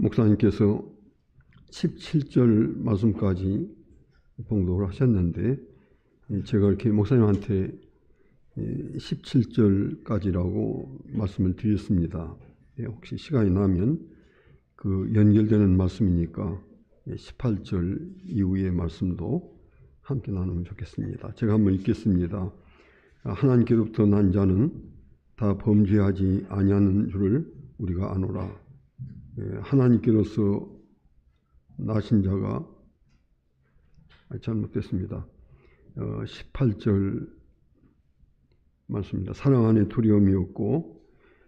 목사님께서 17절 말씀까지 봉독을 하셨는데, 제가 이렇게 목사님한테 17절까지라고 말씀을 드렸습니다. 혹시 시간이 나면 그 연결되는 말씀이니까 18절 이후의 말씀도 함께 나누면 좋겠습니다. 제가 한번 읽겠습니다. 하나님께로부터 난 자는 다 범죄하지 아니하는 줄을 우리가 아노라. 하나님께로서 나신 자가 잘못됐습니다. 18절 말씀입니다. 사랑 안에 두려움이 없고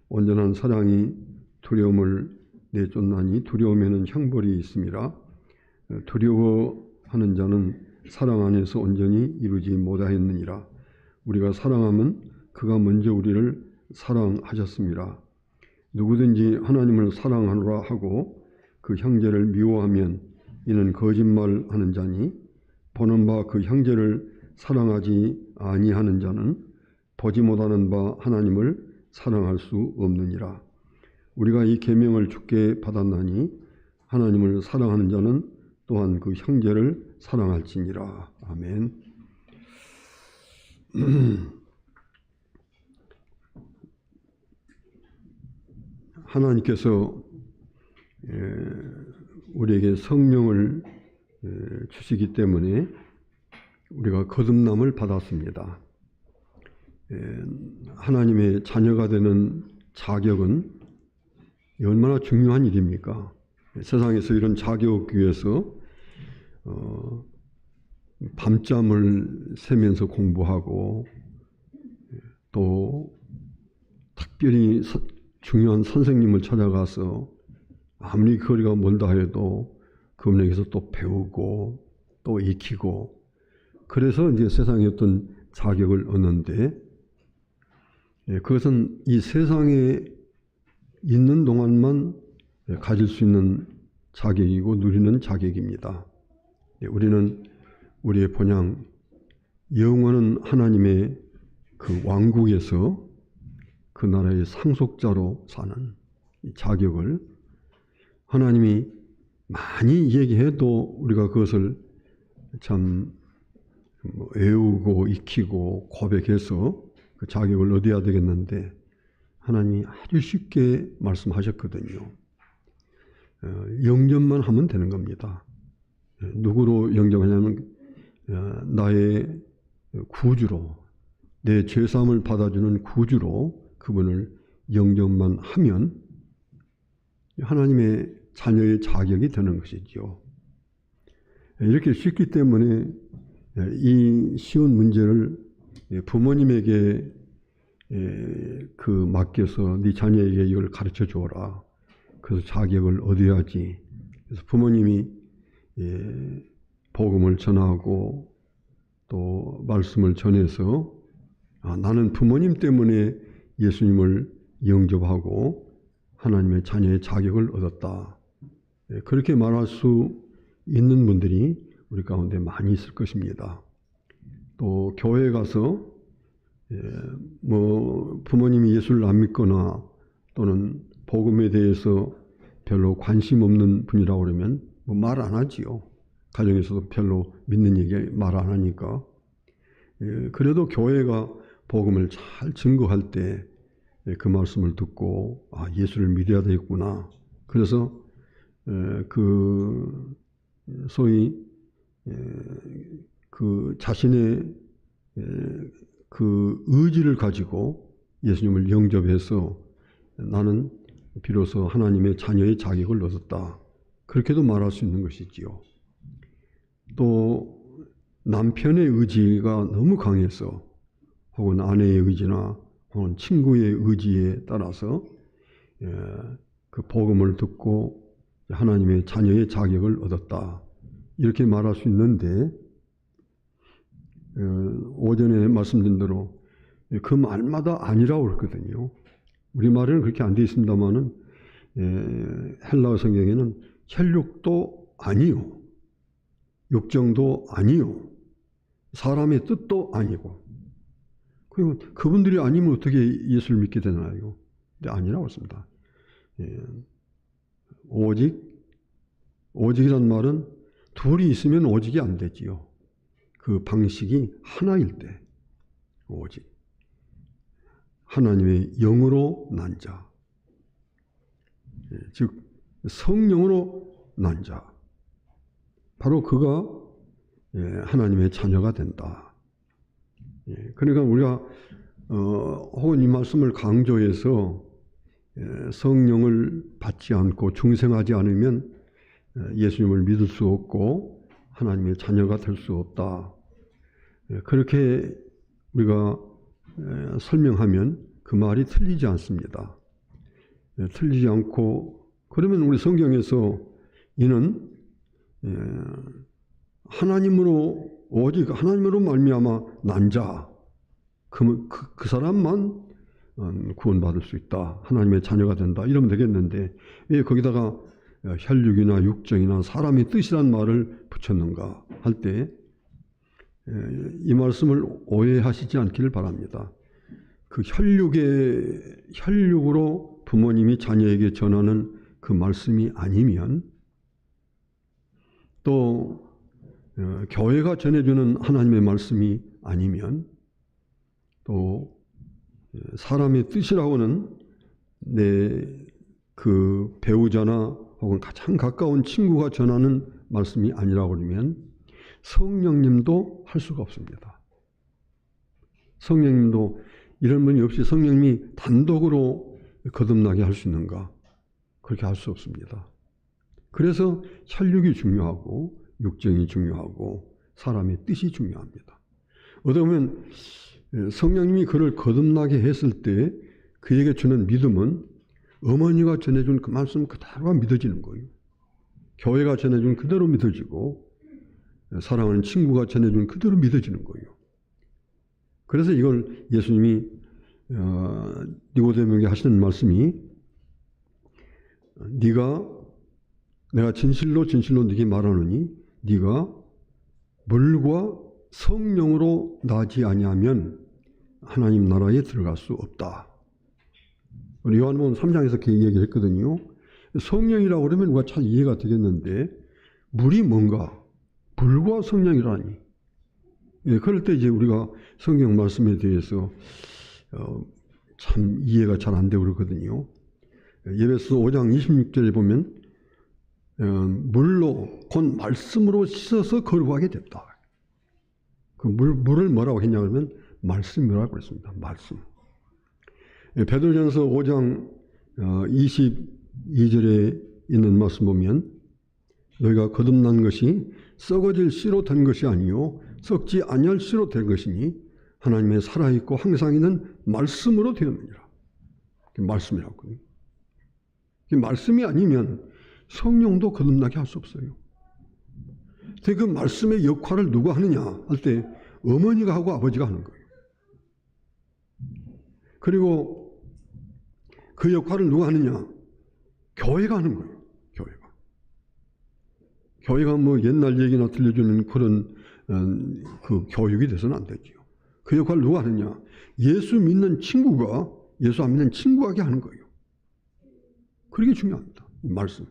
온전한 사랑이 두려움을 내쫓나니 두려움에는 형벌이 있음이라. 두려워하는 자는 사랑 안에서 온전히 이루지 못하였느니라. 우리가 사랑하면 그가 먼저 우리를 사랑하셨습니다. 누구든지 하나님을 사랑하노라 하고 그 형제를 미워하면 이는 거짓말하는 자니, 보는 바 그 형제를 사랑하지 아니하는 자는 보지 못하는 바 하나님을 사랑할 수 없느니라. 우리가 이 계명을 주께 받았나니 하나님을 사랑하는 자는 또한 그 형제를 사랑할지니라. 아멘. 하나님께서 우리에게 성령을 주시기 때문에 우리가 거듭남을 받았습니다. 하나님의 자녀가 되는 자격은 얼마나 중요한 일입니까? 세상에서 이런 자격 얻기 위해서 밤잠을 새면서 공부하고, 또 특별히 중요한 선생님을 찾아가서 아무리 거리가 멀다 해도 그분에게서 또 배우고 또 익히고, 그래서 이제 세상에 어떤 자격을 얻는데, 그것은 이 세상에 있는 동안만 가질 수 있는 자격이고 누리는 자격입니다. 우리는 우리의 본향 영원한 하나님의 그 왕국에서 그 나라의 상속자로 사는 이 자격을 하나님이 많이 얘기해도 우리가 그것을 참 외우고 익히고 고백해서 그 자격을 얻어야 되겠는데, 하나님이 아주 쉽게 말씀하셨거든요. 영접만 하면 되는 겁니다. 누구로 영접하냐면 나의 구주로, 내 죄사함을 받아주는 구주로 그분을 영접만 하면 하나님의 자녀의 자격이 되는 것이지요. 이렇게 쉽기 때문에 이 쉬운 문제를 부모님에게 그 맡겨서 네 자녀에게 이걸 가르쳐 주어라. 그래서 자격을 얻어야지. 그래서 부모님이 복음을 전하고 또 말씀을 전해서 나는 부모님 때문에 예수님을 영접하고 하나님의 자녀의 자격을 얻었다. 그렇게 말할 수 있는 분들이 우리 가운데 많이 있을 것입니다. 또 교회에 가서 부모님이 예수를 안 믿거나 또는 복음에 대해서 별로 관심 없는 분이라고 그러면 말 안 하지요. 가정에서도 별로 믿는 얘기 말 안 하니까. 그래도 교회가 복음을 잘 증거할 때 그 말씀을 듣고 예수를 믿어야 되겠구나. 그래서 그 소위 그 자신의 그 의지를 가지고 예수님을 영접해서 나는 비로소 하나님의 자녀의 자격을 얻었다. 그렇게도 말할 수 있는 것이지요. 또 남편의 의지가 너무 강해서, 혹은 아내의 의지나 혹은 친구의 의지에 따라서 그 복음을 듣고 하나님의 자녀의 자격을 얻었다. 이렇게 말할 수 있는데, 오전에 말씀드린 대로 그 말마다 아니라고 그랬거든요. 우리말에는 그렇게 안 되어 있습니다만은 헬라어 성경에는 혈육도 아니요, 육정도 아니요, 사람의 뜻도 아니고, 그리고 그분들이 아니면 어떻게 예수를 믿게 되나요? 근데 아니라고 했습니다. 오직이란 말은 둘이 있으면 오직이 안 되지요. 그 방식이 하나일 때 오직. 하나님의 영으로 난 자, 즉 성령으로 난 자, 바로 그가 하나님의 자녀가 된다. 그러니까 우리가 혹은 이 말씀을 강조해서 성령을 받지 않고 중생하지 않으면 예수님을 믿을 수 없고 하나님의 자녀가 될 수 없다. 그렇게 우리가 설명하면 그 말이 틀리지 않습니다. 틀리지 않고, 그러면 우리 성경에서 이는 하나님으로, 오직 하나님으로 말미암아 난 자, 그 사람만 구원받을 수 있다. 하나님의 자녀가 된다. 이러면 되겠는데 왜 거기다가 혈육이나 육정이나 사람의 뜻이란 말을 붙였는가 할 때 이 말씀을 오해하시지 않기를 바랍니다. 그 혈육으로 부모님이 자녀에게 전하는 그 말씀이 아니면, 또 교회가 전해주는 하나님의 말씀이 아니면, 또 사람의 뜻이라고는 내 그 배우자나 혹은 가장 가까운 친구가 전하는 말씀이 아니라고 그러면 성령님도 할 수가 없습니다. 성령님도 이런 분이 없이 성령님이 단독으로 거듭나게 할 수 있는가? 그렇게 할 수 없습니다. 그래서 혈육이 중요하고 육정이 중요하고 사람의 뜻이 중요합니다. 어떻게 보면 성령님이 그를 거듭나게 했을 때 그에게 주는 믿음은 어머니가 전해준 그 말씀 그대로가 믿어지는 거예요. 교회가 전해준 그대로 믿어지고 사랑하는 친구가 전해준 그대로 믿어지는 거예요. 그래서 이걸 예수님이 니고데모에게 하시는 말씀이, 내가 진실로 네게 말하노니 네가 물과 성령으로 나지 아니하면 하나님 나라에 들어갈 수 없다. 우리 요한복음 3장에서 그렇게 얘기를 했거든요. 성령이라고 그러면 우리가 잘 이해가 되겠는데 물이 뭔가? 불과 성령이라니. 그럴 때 이제 우리가 성경 말씀에 대해서 참 이해가 잘 안 되고 그러거든요. 에베소 5장 26절에 보면 물로 곧 말씀으로 씻어서 거룩하게 됐다. 그 물을 뭐라고 했냐 그러면 말씀이라고 그랬습니다. 말씀. 베드로전서 5장 22절에 있는 말씀 보면 너희가 거듭난 것이 썩어질 씨로 된 것이 아니요 썩지 아니할 씨로 된 것이니 하나님의 살아있고 항상 있는 말씀으로 되었느니라. 말씀이라고. 말씀이 아니면 성령도 거듭나게 할 수 없어요. 그 말씀의 역할을 누가 하느냐 할 때 어머니가 하고 아버지가 하는 거예요. 그리고 그 역할을 누가 하느냐? 교회가 하는 거예요. 교회가 뭐 옛날 얘기나 들려주는 그런 그 교육이 돼서는 안 되죠. 그 역할을 누가 하느냐? 예수 믿는 친구가 예수 안 믿는 친구에게 하는 거예요. 그게 중요합니다. 말씀.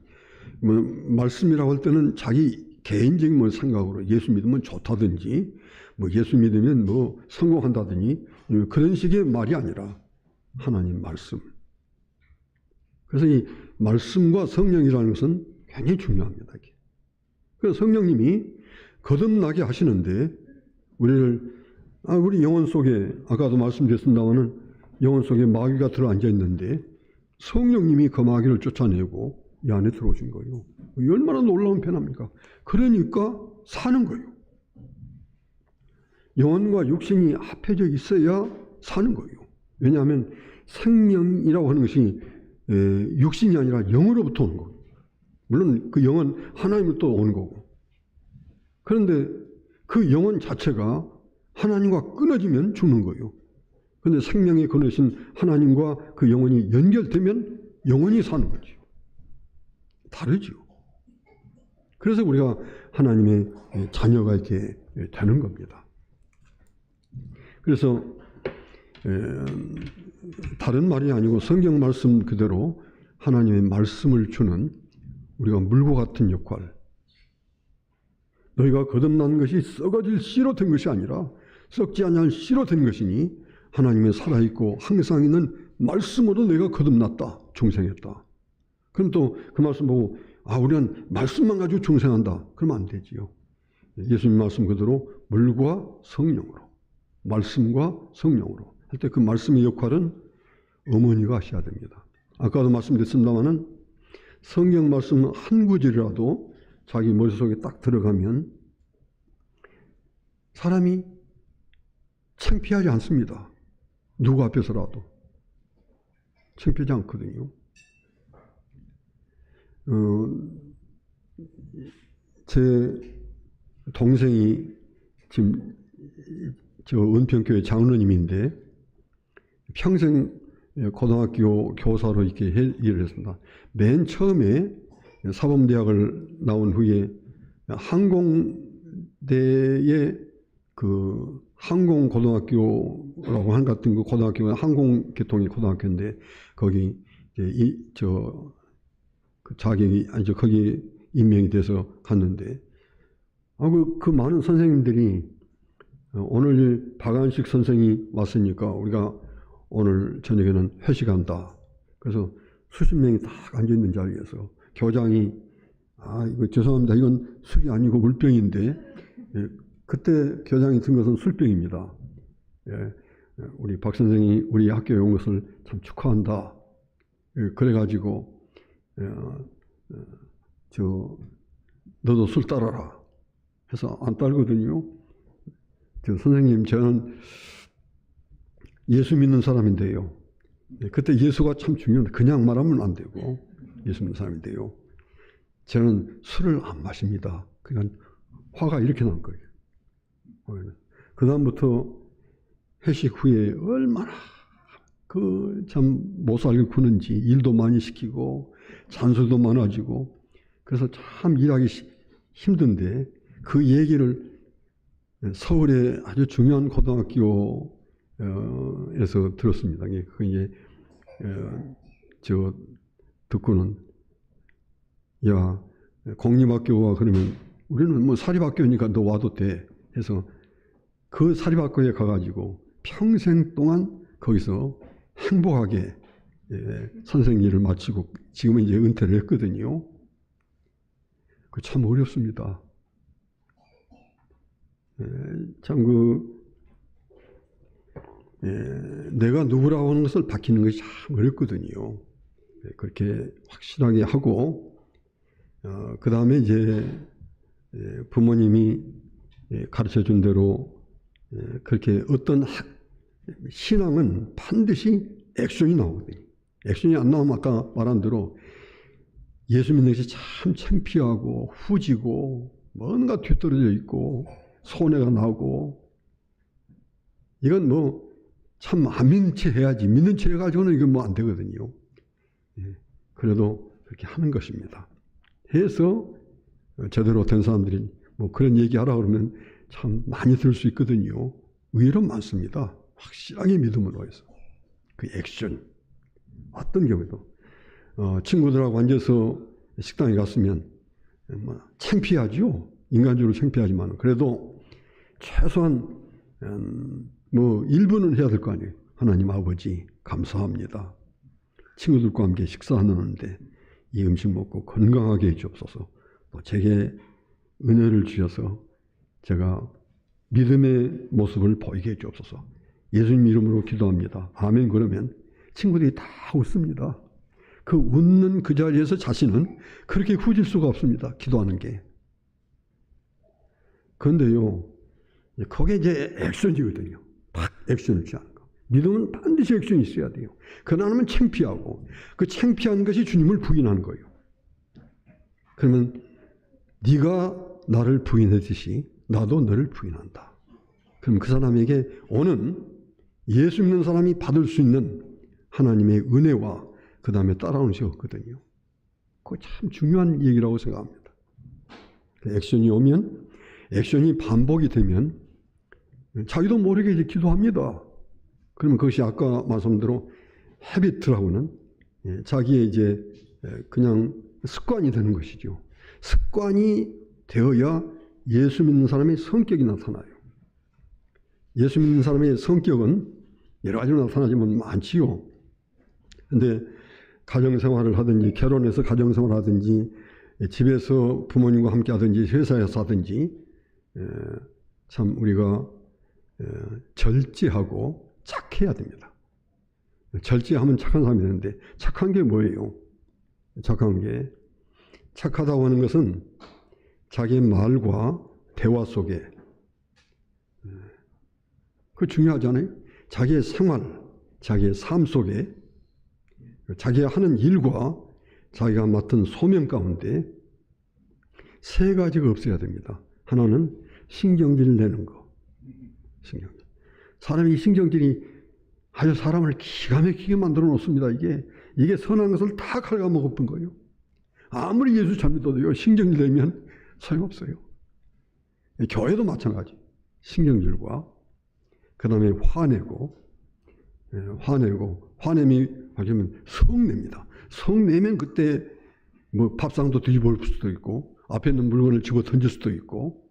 말씀이라고 할 때는 자기 개인적인 생각으로 예수 믿으면 좋다든지, 예수 믿으면 성공한다든지 그런 식의 말이 아니라 하나님 말씀. 그래서 이 말씀과 성령이라는 것은 굉장히 중요합니다. 그래서 성령님이 거듭나게 하시는데 우리 영혼 속에 아까도 말씀드렸습니다마는 영혼 속에 마귀가 들어앉아 있는데 성령님이 그 마귀를 쫓아내고 이 안에 들어오신 거예요. 얼마나 놀라운 변화입니까? 그러니까 사는 거예요. 영혼과 육신이 합해져 있어야 사는 거예요. 왜냐하면 생명이라고 하는 것이 육신이 아니라 영으로부터 오는 거예요. 물론 그 영은 하나님으로부터 오는 거고. 그런데 그 영혼 자체가 하나님과 끊어지면 죽는 거예요. 그런데 생명이 끊으신 하나님과 그 영혼이 연결되면 영혼이 사는 거죠. 다르죠. 그래서 우리가 하나님의 자녀가 이렇게 되는 겁니다. 그래서 다른 말이 아니고 성경 말씀 그대로 하나님의 말씀을 주는 우리가 물과 같은 역할. 너희가 거듭난 것이 썩어질 씨로 된 것이 아니라 썩지 아니할 씨로 된 것이니 하나님의 살아있고 항상 있는 말씀으로 너희가 거듭났다. 중생했다. 그럼 또 그 말씀 보고 우리는 말씀만 가지고 중생한다. 그러면 안 되지요. 예수님 말씀 그대로 물과 성령으로, 말씀과 성령으로 할 때 그 말씀의 역할은 어머니가 하셔야 됩니다. 아까도 말씀드렸습니다마는 성경 말씀 한 구절이라도 자기 머릿속에 딱 들어가면 사람이 창피하지 않습니다. 누구 앞에서라도 창피하지 않거든요. 제 동생이 지금 저 은평교회 장로님인데 평생 고등학교 교사로 이렇게 일을 했습니다. 맨 처음에 사범대학을 나온 후에 항공대의 그 항공고등학교라고 한 같은 그 고등학교가 항공계통의 고등학교인데 거기 이제 그 자격이 거기 임명이 돼서 갔는데 그 많은 선생님들이 오늘 박안식 선생이 왔으니까 우리가 오늘 저녁에는 회식한다. 그래서 수십 명이 딱 앉아있는 자리에서 교장이 이거 죄송합니다. 이건 술이 아니고 물병인데 그때 교장이 든 것은 술병입니다. 우리 박 선생이 우리 학교에 온 것을 참 축하한다. 그래가지고 너도 술 따라라 해서 안 따르거든요. 선생님 저는 예수 믿는 사람인데요. 그때 예수가 참 중요한데 그냥 말하면 안 되고 예수 믿는 사람인데요. 저는 술을 안 마십니다. 그러니까 화가 이렇게 난 거예요. 그 다음부터 회식 후에 얼마나 참 못살게 구는지 일도 많이 시키고 잔소리도 많아지고 그래서 참 일하기 힘든데 그 얘기를 서울의 아주 중요한 고등학교에서 들었습니다. 그게 듣고는 야 공립학교가 그러면 우리는 뭐 사립학교니까 너 와도 돼 해서 그 사립학교에 가가지고 평생 동안 거기서 행복하게 선생 일을 마치고 지금은 이제 은퇴를 했거든요. 그 참 어렵습니다. 참 내가 누구라고 하는 것을 밝히는 것이 참 어렵거든요. 그렇게 확실하게 하고 그 다음에 이제 부모님이 가르쳐 준 대로 그렇게 어떤 신앙은 반드시 액션이 나오거든요. 액션이 안 나오면 아까 말한 대로 예수 믿는 것이 참 창피하고 후지고 뭔가 뒤떨어져 있고 손해가 나고 이건 뭐 참 안 믿는 채 해야지 믿는 채 해가지고는 이건 뭐 안 되거든요. 그래도 그렇게 하는 것입니다. 해서 제대로 된 사람들이 뭐 그런 얘기하라 그러면 참 많이 들을 수 있거든요. 의외로 많습니다. 확실하게 믿음으로 해서 그 액션 어떤 경우에도 친구들하고 앉아서 식당에 갔으면 뭐 창피하죠. 인간적으로 창피하지만 그래도 최소한 뭐 1분은 해야 될 거 아니에요. 하나님 아버지 감사합니다. 친구들과 함께 식사하는데 이 음식 먹고 건강하게 해주옵소서. 또 제게 은혜를 주셔서 제가 믿음의 모습을 보이게 해주옵소서. 예수님 이름으로 기도합니다. 아멘. 그러면 친구들이 다 웃습니다. 그 웃는 그 자리에서 자신은 그렇게 후질 수가 없습니다. 기도하는 게. 그런데요, 그게 이제 액션이거든요. 딱 액션을 취하는 거. 믿음은 반드시 액션이 있어야 돼요. 그러면 창피하고 그 창피한 것이 주님을 부인하는 거예요. 그러면 네가 나를 부인했듯이 나도 너를 부인한다. 그럼 그 사람에게 오는 예수 믿는 사람이 받을 수 있는 하나님의 은혜와 그 다음에 따라오는 것이 없거든요. 그거 참 중요한 얘기라고 생각합니다. 액션이 오면 액션이 반복이 되면 자기도 모르게 이제 기도합니다. 그러면 그것이 아까 말씀대로 헤비트라고는 자기의 이제 그냥 습관이 되는 것이죠. 습관이 되어야 예수 믿는 사람의 성격이 나타나요. 예수 믿는 사람의 성격은 여러 가지로 나타나지만 많지요. 근데 가정생활을 하든지 결혼해서 가정생활을 하든지 집에서 부모님과 함께 하든지 회사에서 하든지 참 우리가 절제하고 착해야 됩니다. 절제하면 착한 사람이 되는데 착한 게 뭐예요? 착한 게 착하다고 하는 것은 자기의 말과 대화 속에 그거 중요하잖아요. 자기의 생활, 자기의 삶 속에 자기가 하는 일과 자기가 맡은 소명 가운데 세 가지가 없어야 됩니다. 하나는 신경질을 내는 거. 신경질. 사람이 신경질이 아주 사람을 기가 막히게 만들어 놓습니다. 이게 선한 것을 다 갉아먹어본 거예요. 아무리 예수 잘 믿어도요, 신경질 내면 소용없어요. 교회도 마찬가지. 신경질과 그 다음에 화냄이 하면 성냅니다. 성내면 그때 뭐 밥상도 뒤집어 올 수도 있고 앞에 있는 물건을 집어 던질 수도 있고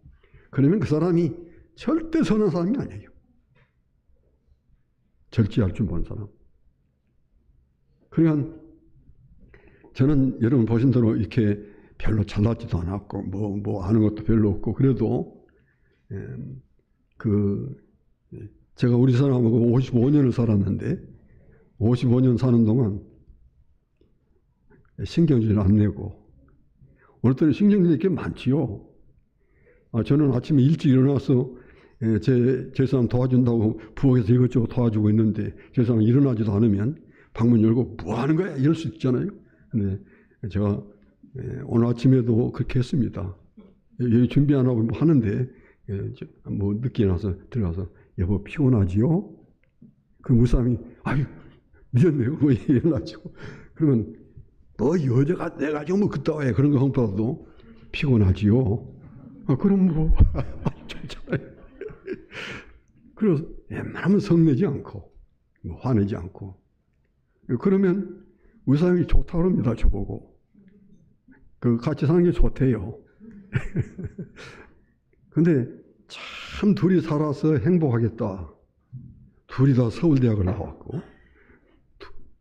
그러면 그 사람이 절대 선한 사람이 아니에요. 절제할 줄 모르는 사람. 그러니까 저는 여러분 보신 대로 이렇게 별로 잘나지도 않았고 뭐 아는 것도 별로 없고 그래도 제가 우리 사람하고 55년을 살았는데 55년 사는 동안 신경질 안 내고 오늘따라 신경질 낼 게 많지요. 저는 아침에 일찍 일어나서 제 사람 도와준다고 부엌에서 이것저것 도와주고 있는데 제 사람 일어나지도 않으면 방문 열고 뭐 하는 거야? 이럴 수 있잖아요. 근데 제가 오늘 아침에도 그렇게 했습니다. 여기 준비 안 하고 뭐 하는데 뭐 늦게 일어나서 들어가서 여보 피곤하지요? 그 무사람이 아유 미안해요. 뭐 일어나지고 그러면 너 여자가 내가지고 뭐 그따위 해 그런 거 하더라도 피곤하지요? 그럼 뭐 좋잖아요. 그래서 웬만하면 성내지 않고 뭐 화내지 않고 그러면 우리 사람이 좋다고 합니다. 저보고 같이 사는 게 좋대요. 근데 참 둘이 살아서 행복하겠다. 둘이 다 서울대학을 나왔고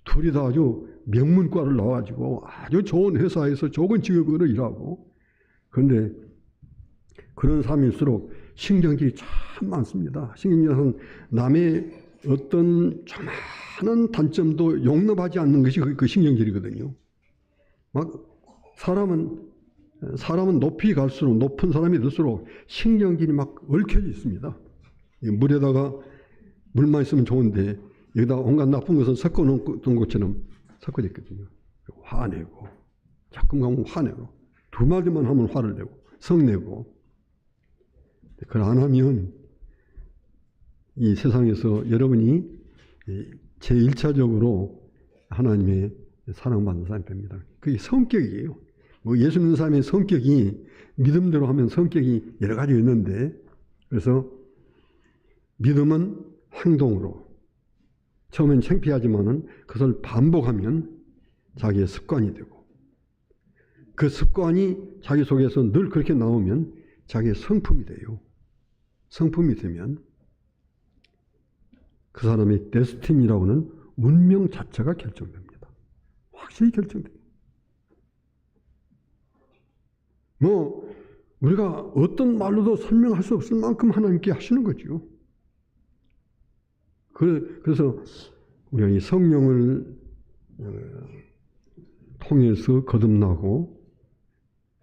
둘이 다 아주 명문과를 나와가지고 아주 좋은 회사에서 좋은 직업으로 일하고 그런데 그런 삶일수록 신경질이 참 많습니다. 신경질은 남의 어떤 조그마한 단점도 용납하지 않는 것이 그 신경질이거든요. 사람은 높이 갈수록 높은 사람이 될수록 신경질이 막 얽혀져 있습니다. 물에다가 물만 있으면 좋은데 여기다 온갖 나쁜 것을 섞어놓은 것처럼 섞어져 있거든요. 화내고 자꾸 가면 화내고 두 마디만 하면 화를 내고 성내고 그걸 안 하면 이 세상에서 여러분이 제1차적으로 하나님의 사랑받는 사람이 됩니다. 그게 성격이에요. 뭐 예수 믿는 사람의 성격이 믿음대로 하면 성격이 여러 가지 있는데 그래서 믿음은 행동으로 처음엔 창피하지만은 그것을 반복하면 자기의 습관이 되고 그 습관이 자기 속에서 늘 그렇게 나오면 자기의 성품이 돼요. 성품이 되면 그 사람의 데스티니라고 하는 운명 자체가 결정됩니다. 확실히 결정돼요. 뭐 우리가 어떤 말로도 설명할 수 없을 만큼 하나님께 하시는 거죠. 그래서 우리가 이 성령을 통해서 거듭나고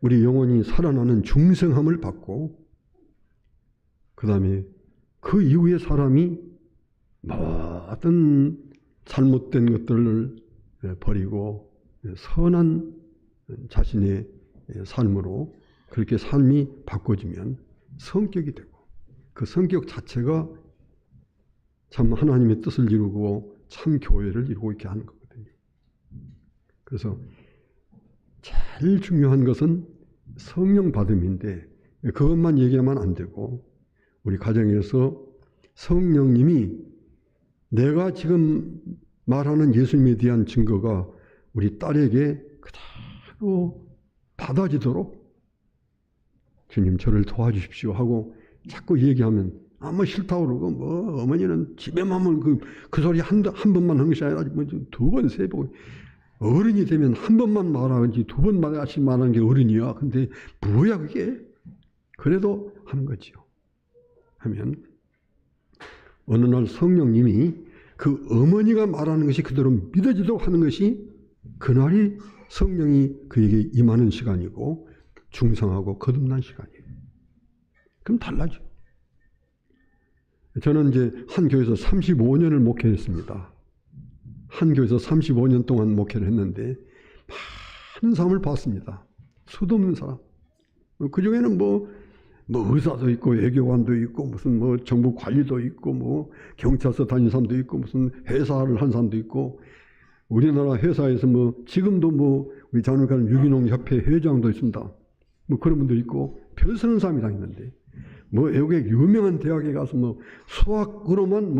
우리 영혼이 살아나는 중생함을 받고 그 다음에 그 이후에 사람이 모든 잘못된 것들을 버리고 선한 자신의 삶으로 그렇게 삶이 바꿔지면 성격이 되고 그 성격 자체가 참 하나님의 뜻을 이루고 참 교회를 이루고 있게 하는 거거든요. 그래서 제일 중요한 것은 성령 받음인데 그것만 얘기하면 안 되고 우리 가정에서 성령님이 내가 지금 말하는 예수님에 대한 증거가 우리 딸에게 그대로 받아지도록 주님 저를 도와주십시오 하고 자꾸 얘기하면 싫다고 그러고 어머니는 집에만 하면 그 소리 한 번만 한 것이 아니라 두 번, 세 번. 어른이 되면 한 번만 말하지 두 번 말하지 말하는 게 어른이야. 근데 뭐야 그게? 그래도 하는 거지요. 하면 어느 날 성령님이 그 어머니가 말하는 것이 그대로 믿어지도록 하는 것이 그날이 성령이 그에게 임하는 시간이고 중성하고 거듭난 시간이에요. 그럼 달라져. 저는 이제 한 교회에서 35년을 목회했습니다. 한 교회에서 35년 동안 목회를 했는데 많은 사람을 봤습니다. 수도 없는 사람. 그 중에는 뭐 의사도 있고 외교관도 있고 무슨 정부 관리도 있고 경찰서 다니는 사람도 있고 무슨 회사를 한 사람도 있고 우리나라 회사에서 지금도 우리 자녀관 유기농 협회 회장도 있습니다. 그런 분도 있고 별 쓰는 사람이 다 있는데 외국의 유명한 대학에 가서 수학으로만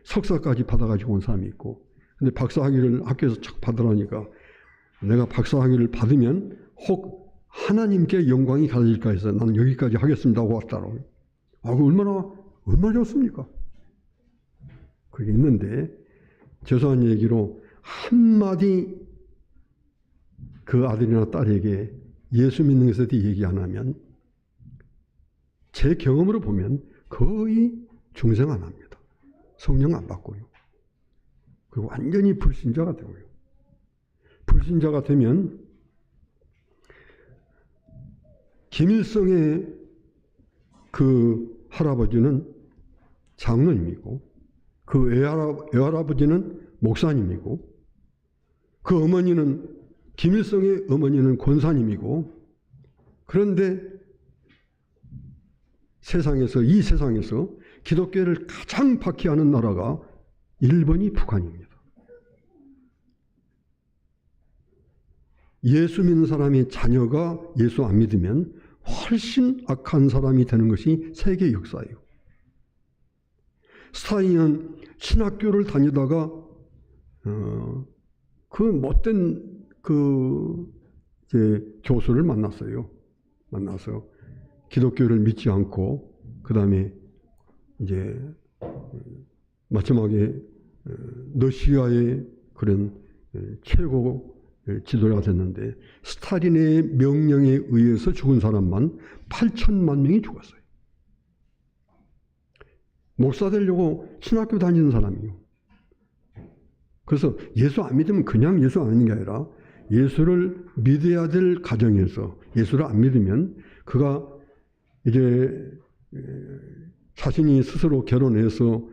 석사까지 받아가지고 온 사람이 있고 근데 박사학위를 학교에서 착 받으라니까 내가 박사학위를 받으면 혹 하나님께 영광이 가질까 해서 나는 여기까지 하겠습니다 하고 왔다고. 얼마나 좋습니까? 그게 있는데 죄송한 얘기로 한마디 그 아들이나 딸에게 예수 믿는 것에 대해 얘기 안 하면 제 경험으로 보면 거의 중생 안 합니다. 성령 안 받고요. 그리고 완전히 불신자가 되고요. 불신자가 되면 김일성의 그 할아버지는 장로님이고 그 외할아버지는 목사님이고 그 어머니는 김일성의 어머니는 권사님이고 그런데 이 세상에서 기독교를 가장 박해하는 나라가 일본이 북한입니다. 예수 믿는 사람의 자녀가 예수 안 믿으면 훨씬 악한 사람이 되는 것이 세계 역사예요. 스탈린은 신학교를 다니다가 그 못된 교수를 만났어요. 만나서 기독교를 믿지 않고 그 다음에 이제 마지막에 러시아의 그런 최고 지도자가 됐는데 스탈린의 명령에 의해서 죽은 사람만 8천만 명이 죽었어요. 목사 되려고 신학교 다니는 사람이요. 그래서 예수 안 믿으면 그냥 예수 안 믿는 게 아니라 예수를 믿어야 될 가정에서 예수를 안 믿으면 그가 이제 자신이 스스로 결혼해서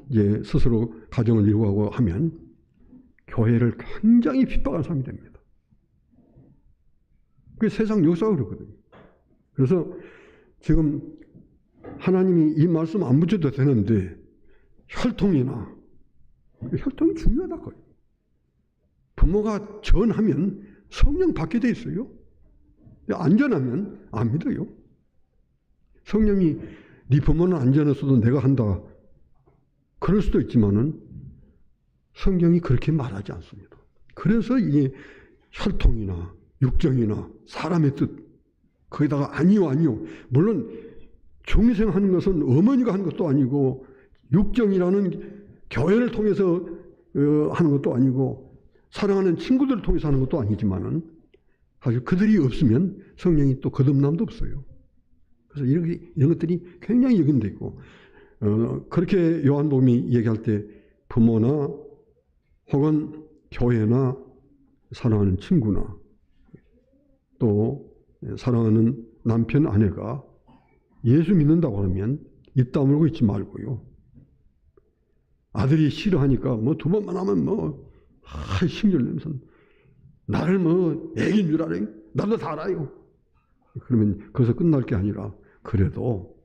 이제 스스로 가정을 이루고 하면 교회를 굉장히 핍박한 사람이 됩니다. 그게 세상 역사가 그렇거든요. 그래서 지금 하나님이 이 말씀 안 붙여도 되는데 혈통이 중요하다고요. 부모가 전하면 성령 받게 돼 있어요. 안전하면 안 믿어요. 성령이 네 부모는 안전했어도 내가 한다. 그럴 수도 있지만은 성경이 그렇게 말하지 않습니다. 그래서 이 혈통이나 육정이나 사람의 뜻 거기다가 아니요. 물론 중생 하는 것은 어머니가 하는 것도 아니고 육정이라는 교회를 통해서 하는 것도 아니고 사랑하는 친구들을 통해서 하는 것도 아니지만은 사실 그들이 없으면 성령이 또 거듭남도 없어요. 그래서 이런 것들이 굉장히 역인돼 있고 그렇게 요한복음이 얘기할 때 부모나 혹은 교회나 사랑하는 친구나 또 사랑하는 남편 아내가 예수 믿는다고 하면 입 다물고 있지 말고요. 아들이 싫어하니까 두 번만 하면 힘들면서 나를 애기인 줄 알아요? 나도 다 알아요. 그러면 거기서 끝날 게 아니라 그래도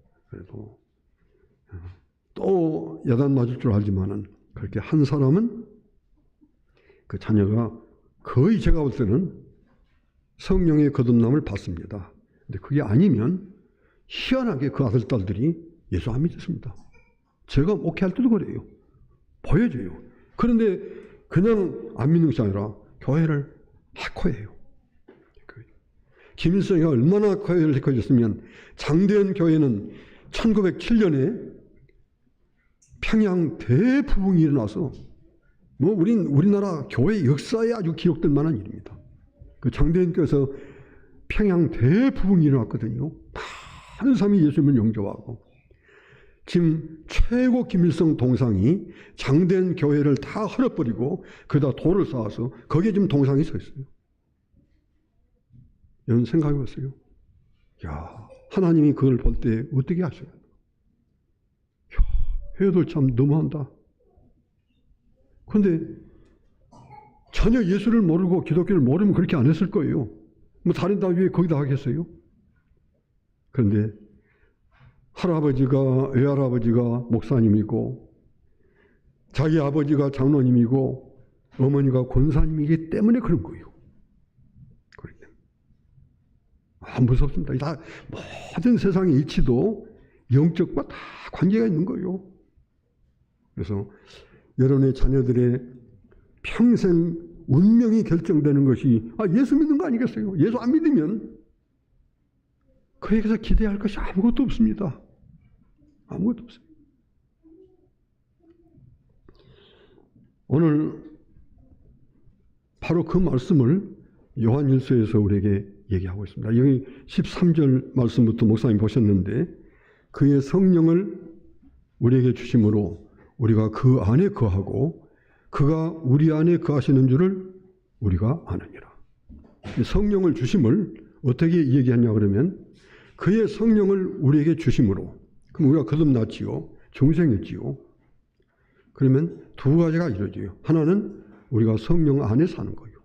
또 야단 맞을 줄 알지만은 그렇게 한 사람은 그 자녀가 거의 제가 볼 때는 성령의 거듭남을 받습니다. 근데 그게 아니면 희한하게 그 아들, 딸들이 예수 안 믿습니다. 제가 목회할 때도 그래요. 보여줘요. 그런데 그냥 안 믿는 것이 아니라 교회를 확고해요. 김일성이 얼마나 과외를 해커졌으면 장대현 교회는 1907년에 평양 대부흥이 일어나서 우리나라 교회 역사에 아주 기록될 만한 일입니다. 그 장대현 교회에서 평양 대부흥이 일어났거든요. 많은 사람이 예수님을 영접하고 지금 최고 김일성 동상이 장대현 교회를 다 헐어버리고 거기다 돌을 쌓아서 거기에 지금 동상이 서 있어요. 여러분 생각해 보세요. 야, 하나님이 그걸 볼 때 어떻게 하셔요? 회도 참 너무한다. 그런데 전혀 예수를 모르고 기독교를 모르면 그렇게 안 했을 거예요. 뭐 다른 다 위에 거기다 하겠어요? 그런데 할아버지가, 외할아버지가 목사님이고 자기 아버지가 장로님이고 어머니가 권사님이기 때문에 그런 거예요. 무섭습니다. 다 모든 세상의 이치도 영적과 다 관계가 있는 거예요. 그래서 여러분의 자녀들의 평생 운명이 결정되는 것이 예수 믿는 거 아니겠어요? 예수 안 믿으면 그에게서 기대할 것이 아무것도 없습니다. 아무것도 없어요. 오늘 바로 그 말씀을 요한일서에서 우리에게 얘기하고 있습니다. 여기 13절 말씀부터 목사님 보셨는데 그의 성령을 우리에게 주심으로 우리가 그 안에 거하고 그가 우리 안에 거하시는 줄을 우리가 아느니라. 성령을 주심을 어떻게 얘기하냐 그러면 그의 성령을 우리에게 주심으로, 그럼 우리가 거듭났지요. 중생했지요. 그러면 두 가지가 이루어져요. 하나는 우리가 성령 안에 사는 거예요.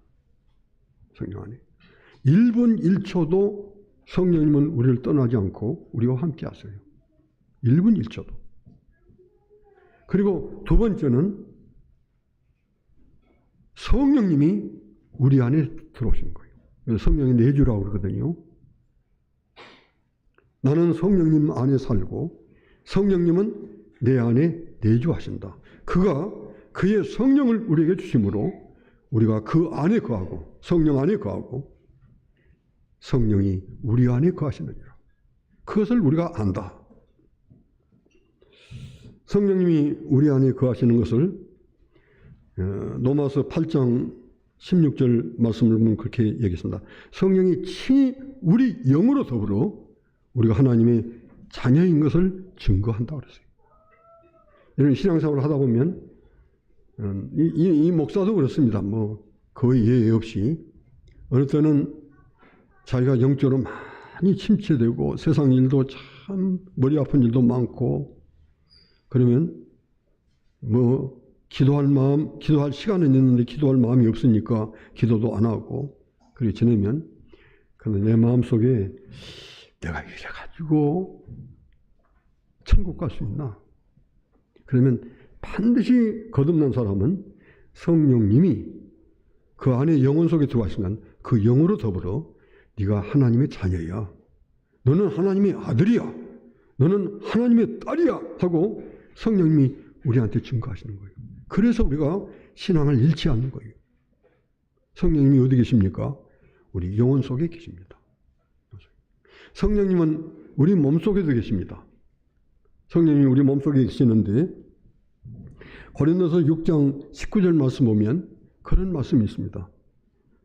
성령 안에. 1분 1초도 성령님은 우리를 떠나지 않고 우리와 함께 하세요. 1분 1초도. 그리고 두 번째는 성령님이 우리 안에 들어오신 거예요. 그래서 성령이 내주라고 그러거든요. 나는 성령님 안에 살고 성령님은 내 안에 내주하신다. 그가 그의 성령을 우리에게 주심으로 우리가 그 안에 거하고 성령 안에 거하고 성령이 우리 안에 거하시느니라. 그것을 우리가 안다. 성령님이 우리 안에 거하시는 것을 로마서 8장 16절 말씀을 보면 그렇게 얘기했습니다. 성령이 친히 우리 영으로 더불어 우리가 하나님의 자녀인 것을 증거한다고 그랬어요. 이런 신앙생활을 하다 보면 이 목사도 그렇습니다. 거의 예외 없이 어느 때는 자기가 영적으로 많이 침체되고 세상 일도 참 머리 아픈 일도 많고 그러면 기도할 시간은 있는데 기도할 마음이 없으니까 기도도 안 하고 그렇게 지내면 내 마음속에 내가 이래가지고 천국 갈 수 있나? 그러면 반드시 거듭난 사람은 성령님이 그 안에 영혼 속에 들어가신 건 그 영으로 더불어 네가 하나님의 자녀야. 너는 하나님의 아들이야. 너는 하나님의 딸이야. 하고 성령님이 우리한테 증거하시는 거예요. 그래서 우리가 신앙을 잃지 않는 거예요. 성령님이 어디 계십니까? 우리 영혼 속에 계십니다. 성령님은 우리 몸속에도 계십니다. 성령님이 우리 몸속에 계시는데 고린도서 6장 19절 말씀 보면 그런 말씀이 있습니다.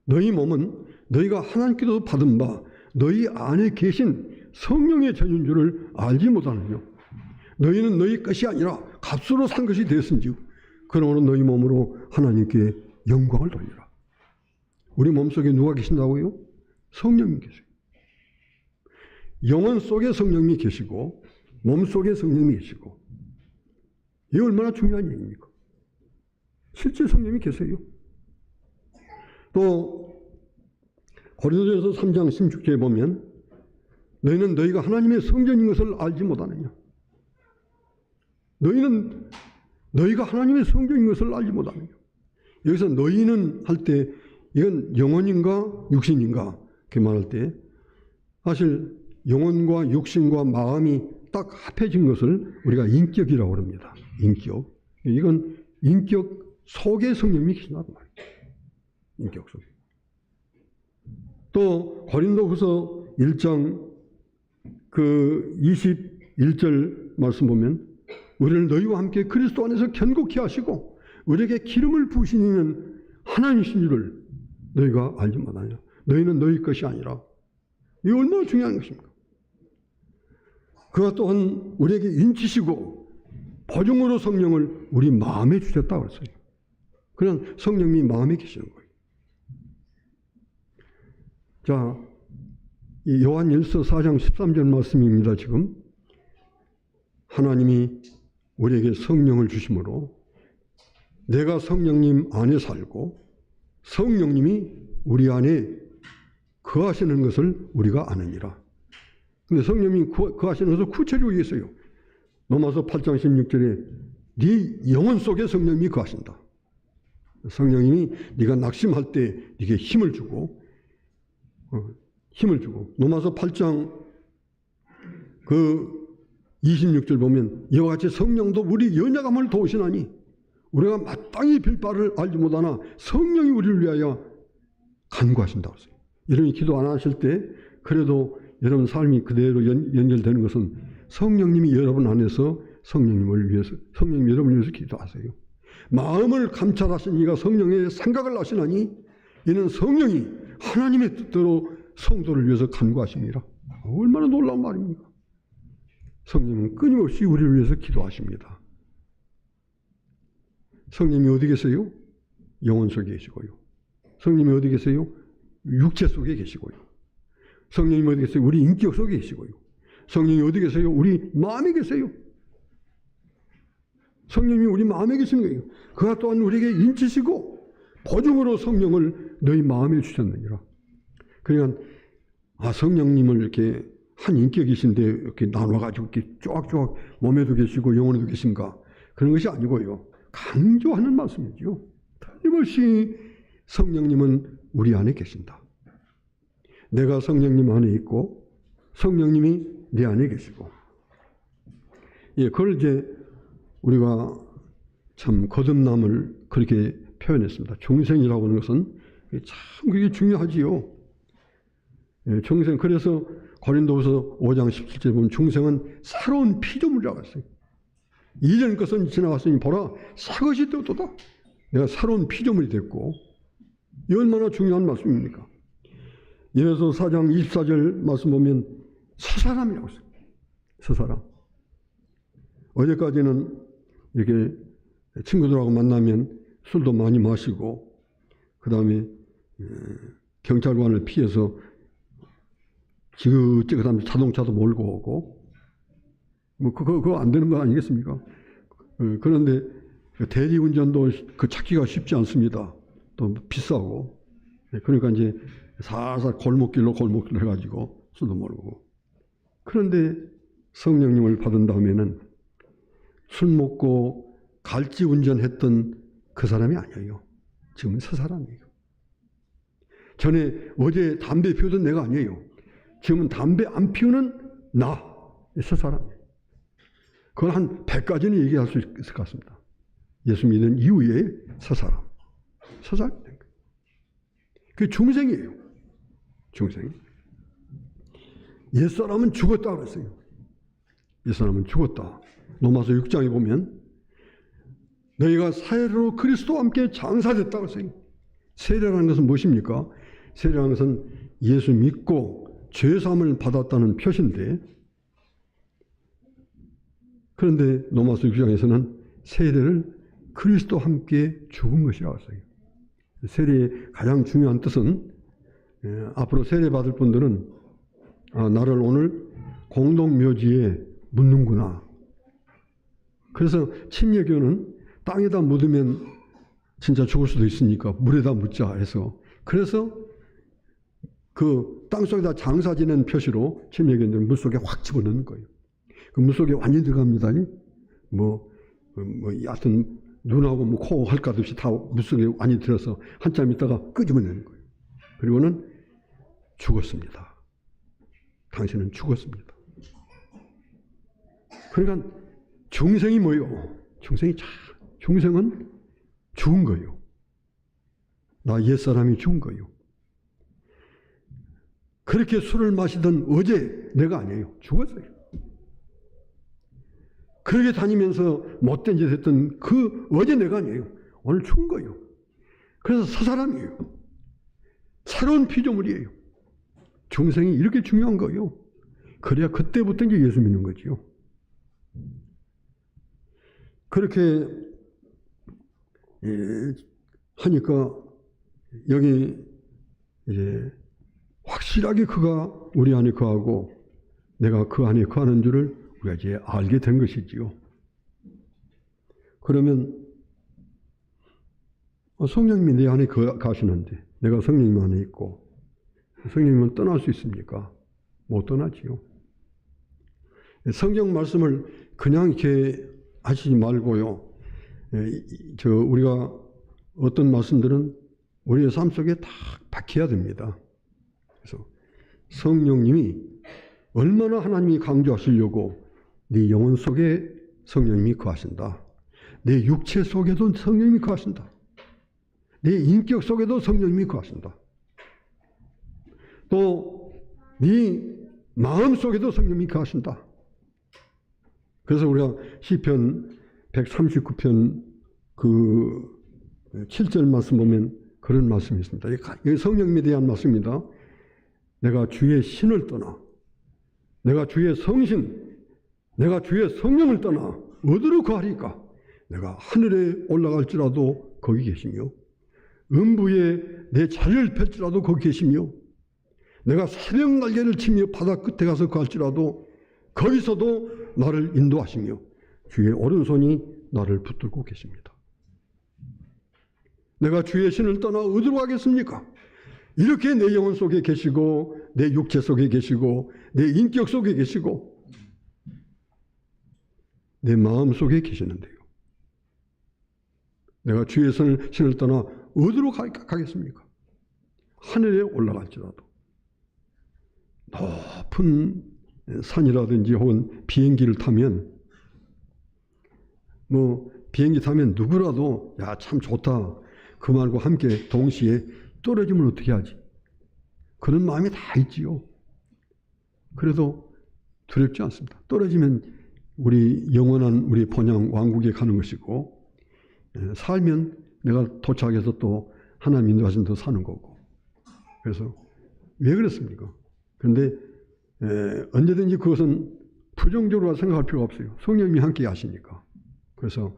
너희 몸은 너희가 하나님께서 받은 바 너희 안에 계신 성령의 전인 줄을 알지 못하느냐. 너희는 너희 것이 아니라 값으로 산 것이 되었은즉 그러므로 너희 몸으로 하나님께 영광을 돌리라. 우리 몸속에 누가 계신다고요? 성령님 계세요. 영혼 속에 성령님이 계시고 몸 속에 성령님이 계시고 이게 얼마나 중요한 얘기입니까? 실제 성령님이 계세요. 또 고린도전서 3장 16절에 보면 너희는 너희가 하나님의 성전인 것을 알지 못하느냐. 너희는 너희가 하나님의 성전인 것을 알지 못하느냐. 여기서 너희는 할 때 이건 영혼인가 육신인가 이렇게 말할 때 사실 영혼과 육신과 마음이 딱 합해진 것을 우리가 인격이라고 합니다. 인격. 이건 인격 속에 성령님이 계신다는 말이에요. 인격 속에. 또 고린도후서 1장 그 21절 말씀 보면 우리를 너희와 함께 그리스도 안에서 견고히 하시고 우리에게 기름을 부으신 이는 하나님이신 줄을 너희가 알지 못하냐. 너희는 너희 것이 아니라. 이게 얼마나 중요한 것입니까? 그가 또한 우리에게 인치시고 보증으로 성령을 우리 마음에 주셨다고 했어요. 그냥 성령님이 마음에 계시는 거예요. 자, 이 요한일서 4장 13절 말씀입니다. 지금 하나님이 우리에게 성령을 주심으로 내가 성령님 안에 살고 성령님이 우리 안에 거하시는 것을 우리가 아느니라. 근데 성령님이 거하시는 것을 구체적으로 얘기했어요. 로마서 8장 16절에 네 영혼 속에 성령님이 거하신다. 성령님이 네가 낙심할 때 네게 힘을 주고 로마서 8장 그 26절 보면 이와 같이 성령도 우리 연약함을 도우시나니 우리가 마땅히 빌 바를 알지 못하나 성령이 우리를 위하여 간구하신다고 했어요. 여러분이 기도 안 하실 때 그래도 여러분 삶이 그대로 연결되는 것은 성령님이 여러분 안에서 성령님을 위해서 성령님 여러분을 위해서 기도하세요. 마음을 감찰하신 이가 성령의 생각을 아시나니 이는 성령이 하나님의 뜻대로 성도를 위해서 간구하십니다. 얼마나 놀라운 말입니까? 성령은 끊임없이 우리를 위해서 기도하십니다. 성령이 어디 계세요? 영혼 속에 계시고요. 성령이 어디 계세요? 육체 속에 계시고요. 성령이 어디 계세요? 우리 인격 속에 계시고요. 성령이 어디 계세요? 우리 마음에 계세요. 성령이 우리 마음에 계시는 거예요. 그가 또한 우리에게 인치시고 보증으로 성령을 너희 마음에 주셨느니라. 그러니까 성령님을 이렇게 한 인격이신데 이렇게 나눠가지고 이렇게 쪼악쪼악 몸에도 계시고 영혼에도 계신가 그런 것이 아니고요. 강조하는 말씀이죠. 틀림없이 성령님은 우리 안에 계신다. 내가 성령님 안에 있고 성령님이 내 안에 계시고, 그걸 이제 우리가 참 거듭남을 그렇게 표현했습니다. 중생이라고 하는 것은 참 그게 중요하지요. 중생, 그래서 고린도후서 5장 17절에 보면 중생은 새로운 피조물이라고 했어요. 이전 것은 지나갔으니 보라 새 것이 되었도다. 내가 새로운 피조물이 됐고, 이 얼마나 중요한 말씀입니까? 예배서 4장 24절 말씀 보면 새 사람이라고 했어요. 새 사람. 어제까지는 이렇게 친구들하고 만나면 술도 많이 마시고 그 다음에 경찰관을 피해서 지긋지긋하면서 자동차도 몰고 오고 그거 안 되는 거 아니겠습니까? 그런데 대리운전도 찾기가 쉽지 않습니다. 또 비싸고. 그러니까 이제 살살 골목길로 해가지고 술도 몰고. 그런데 성령님을 받은 다음에는 술 먹고 갈지 운전했던 그 사람이 아니에요. 지금은 새 사람이에요. 전에 어제 담배 피우던 내가 아니에요. 지금은 담배 안 피우는 새 사람이에요. 그걸 한 100가지는 얘기할 수 있을 것 같습니다. 예수 믿는 이후에 새 사람. 새 사람이 된 거예요. 그게 중생이에요. 중생이. 옛사람은 죽었다 그랬어요. 옛사람은 죽었다. 로마서 6장에 보면 너희가 세례로 그리스도와 함께 장사됐다고 했어요. 세례라는 것은 무엇입니까? 세례라는 것은 예수 믿고 죄사함을 받았다는 표시인데, 그런데 로마서 6장에서는 세례를 그리스도와 함께 죽은 것이라고 했어요. 세례의 가장 중요한 뜻은 앞으로 세례 받을 분들은 나를 오늘 공동묘지에 묻는구나. 그래서 침례교는 땅에다 묻으면 진짜 죽을 수도 있으니까 물에다 묻자 해서, 그래서 그 땅속에다 장사 지낸 표시로 침례교인들은 물속에 확 집어넣는 거예요. 그 물속에 완전히 들어갑니다. 하여튼 눈하고 코 할 것 없이 다 물속에 완전히 들어서 한참 있다가 끄집어내는 거예요. 그리고는 죽었습니다. 당신은 죽었습니다. 그러니까 중생이 뭐예요? 중생은 죽은 거예요. 나 옛사람이 죽은 거예요. 그렇게 술을 마시던 어제 내가 아니에요. 죽었어요. 그렇게 다니면서 못된 짓 했던 그 어제 내가 아니에요. 오늘 죽은 거예요. 그래서 새 사람이에요. 새로운 피조물이에요. 중생이 이렇게 중요한 거예요. 그래야 그때부터 이제 예수 믿는 거지요. 그렇게 하니까 여기 이제 확실하게 그가 우리 안에 거하고 내가 그 안에 거하는 줄을 우리가 이제 알게 된 것이지요. 그러면 성령님이 내 안에 가시는데 내가 성령님 안에 있고 성령님은 떠날 수 있습니까? 못 떠나지요. 성경 말씀을 그냥 이렇게 하시지 말고요. 우리가 어떤 말씀들은 우리의 삶 속에 다 박혀야 됩니다. 그래서 성령님이 얼마나 하나님이 강조하시려고 네 영혼 속에 성령님이 거하신다. 내 육체 속에도 성령님이 거하신다. 내 인격 속에도 성령님이 거하신다. 또 네 마음 속에도 성령님이 거하신다. 그래서 우리가 시편 139편 그 7절 말씀 보면 그런 말씀이 있습니다. 이게 성령님에 대한 말씀입니다. 내가 주의 신을 떠나 내가 주의 성신 내가 주의 성령을 떠나 어디로 가리까? 내가 하늘에 올라갈지라도 거기 계시며 음부에 내 자리를 펼지라도 거기 계시며 내가 새벽 날개를 치며 바다 끝에 가서 거할지라도 거기서도 나를 인도하시며 주의 오른손이 나를 붙들고 계십니다. 내가 주의 신을 떠나 어디로 가겠습니까? 이렇게 내 영혼 속에 계시고 내 육체 속에 계시고 내 인격 속에 계시고 내 마음 속에 계시는데요. 내가 주의 신을 떠나 어디로 가겠습니까? 하늘에 올라갈지라도 높은 산이라든지 혹은 비행기를 타면 비행기 타면 누구라도 야, 참 좋다. 그 말과 함께 동시에 떨어지면 어떻게 하지? 그런 마음이 다 있지요. 그래도 두렵지 않습니다. 떨어지면 우리 영원한 우리 본향 왕국에 가는 것이고 살면 내가 도착해서 또 하나님 인도하신 데 사는 거고. 그래서 왜 그렇습니까? 그런데 언제든지 그것은 부정적으로 생각할 필요가 없어요. 성령님이 함께 하시니까. 그래서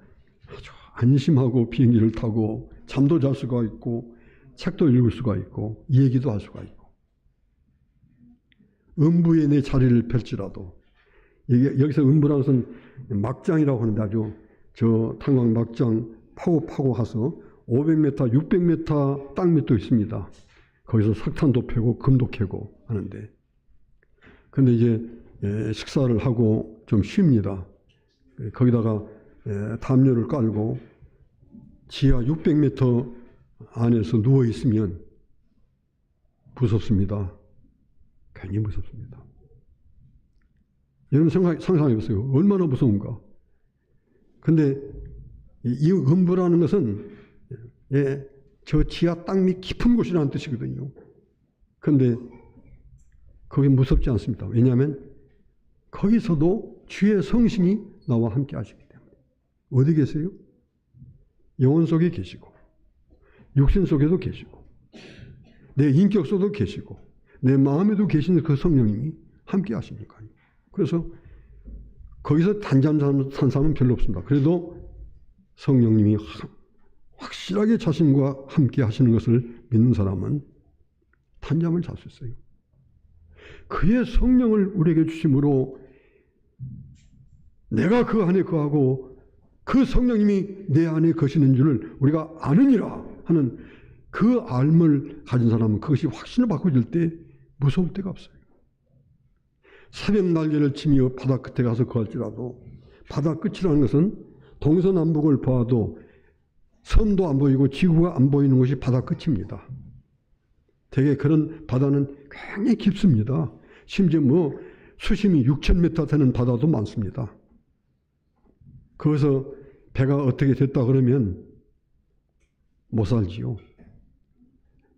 아주 안심하고 비행기를 타고 잠도 잘 수가 있고 책도 읽을 수가 있고 얘기도 할 수가 있고 음부에 내 자리를 펼지라도 여기서 음부라는 것은 막장이라고 하는데 아주 저 탄광 막장 파고 가서 500m, 600m 땅 밑도 있습니다. 거기서 석탄도 패고 금도 캐고 하는데 근데 이제 식사를 하고 좀 쉽니다. 거기다가 담요를 깔고 지하 600m 안에서 누워 있으면 무섭습니다. 괜히 무섭습니다. 여러분 상상해 보세요. 얼마나 무서운가. 근데 이 음부라는 것은 저 지하 땅 밑 깊은 곳이라는 뜻이거든요. 그런데 거기 무섭지 않습니다. 왜냐하면 거기서도 주의 성신이 나와 함께 하시기 때문에. 어디 계세요? 영혼 속에 계시고 육신 속에도 계시고 내 인격 속에도 계시고 내 마음에도 계시는 그 성령님이 함께 하시니까요. 그래서 거기서 단잠 산 사람은 별로 없습니다. 그래도 성령님이 확실하게 자신과 함께 하시는 것을 믿는 사람은 단잠을 잘 수 있어요. 그의 성령을 우리에게 주심으로 내가 그 안에 거하고 그 성령님이 내 안에 거시는 줄을 우리가 아느니라 하는 그 알을 가진 사람은 그것이 확신을 바꿔줄 때 무서울 데가 없어요. 새벽 날개를 치며 바다 끝에 가서 거할지라도 바다 끝이라는 것은 동서남북을 보아도 섬도 안 보이고 지구가 안 보이는 곳이 바다 끝입니다. 되게 그런 바다는 굉장히 깊습니다. 심지어 수심이 6,000m 되는 바다도 많습니다. 거기서 배가 어떻게 됐다 그러면 못 살지요.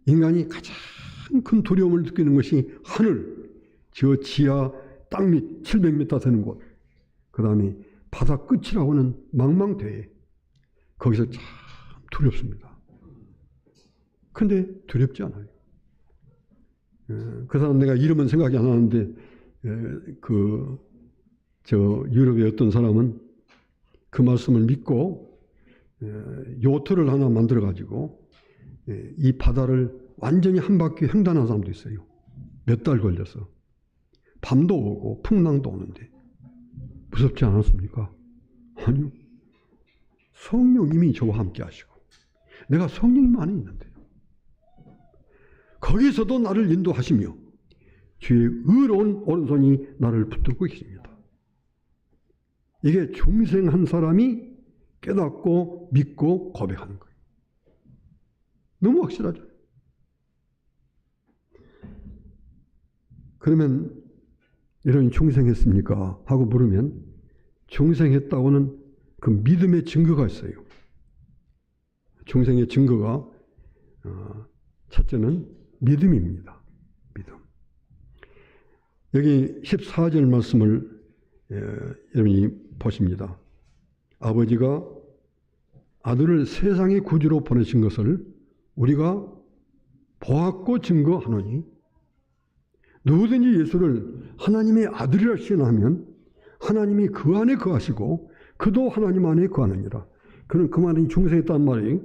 인간이 가장 큰 두려움을 느끼는 것이 하늘, 저 지하 땅밑 700m 되는 곳, 그 다음에 바다 끝이라고 하는 망망대해, 거기서 참 두렵습니다. 근데 두렵지 않아요. 그 사람 내가 이름은 생각이 안 나는데 유럽의 어떤 사람은 그 말씀을 믿고 요트를 하나 만들어 가지고 이 바다를 완전히 한 바퀴 횡단한 사람도 있어요. 몇 달 걸려서. 밤도 오고 풍랑도 오는데 무섭지 않았습니까? 아니요. 성령님이 저와 함께 하시고 내가 성령님 안에 있는데요. 거기서도 나를 인도하시며 주의 의로운 오른손이 나를 붙들고 계십니다. 이게 중생한 사람이 깨닫고 믿고 고백하는 거예요. 너무 확실하죠. 그러면 이런 중생했습니까? 하고 물으면 중생했다고는 그 믿음의 증거가 있어요. 중생의 증거가 첫째는 믿음입니다. 믿음. 여기 14절 말씀을 여러분이 보십니다. 아버지가 아들을 세상의 구주로 보내신 것을 우리가 보았고 증거하노니 누구든지 예수를 하나님의 아들이라 시인하면 하나님이 그 안에 거하시고 그도 하나님 안에 거하느니라. 그는 그 말이 중생했단 말이에요.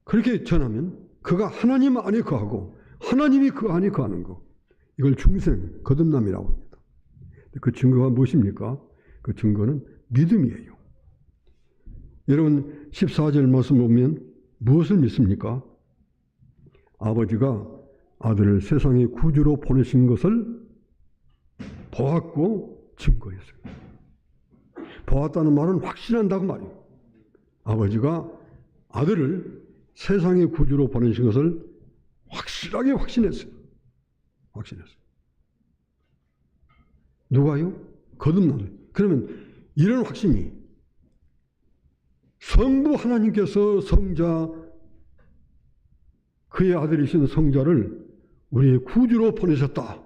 그렇게 전하면 그가 하나님 안에 거하고 하나님이 그 안에 거하는 것, 이걸 중생, 거듭남이라고 합니다. 그 증거가 무엇입니까? 그 증거는 믿음이에요. 여러분 14절 말씀 보면 무엇을 믿습니까? 아버지가 아들을 세상의 구주로 보내신 것을 보았고 증거했어요. 보았다는 말은 확신한다고 말이에요. 아버지가 아들을 세상의 구주로 보내신 것을 확실하게 확신했어요. 확신했어요. 누가요? 거듭나는. 그러면 이런 확신이 성부 하나님께서 성자, 그의 아들이신 성자를 우리의 구주로 보내셨다.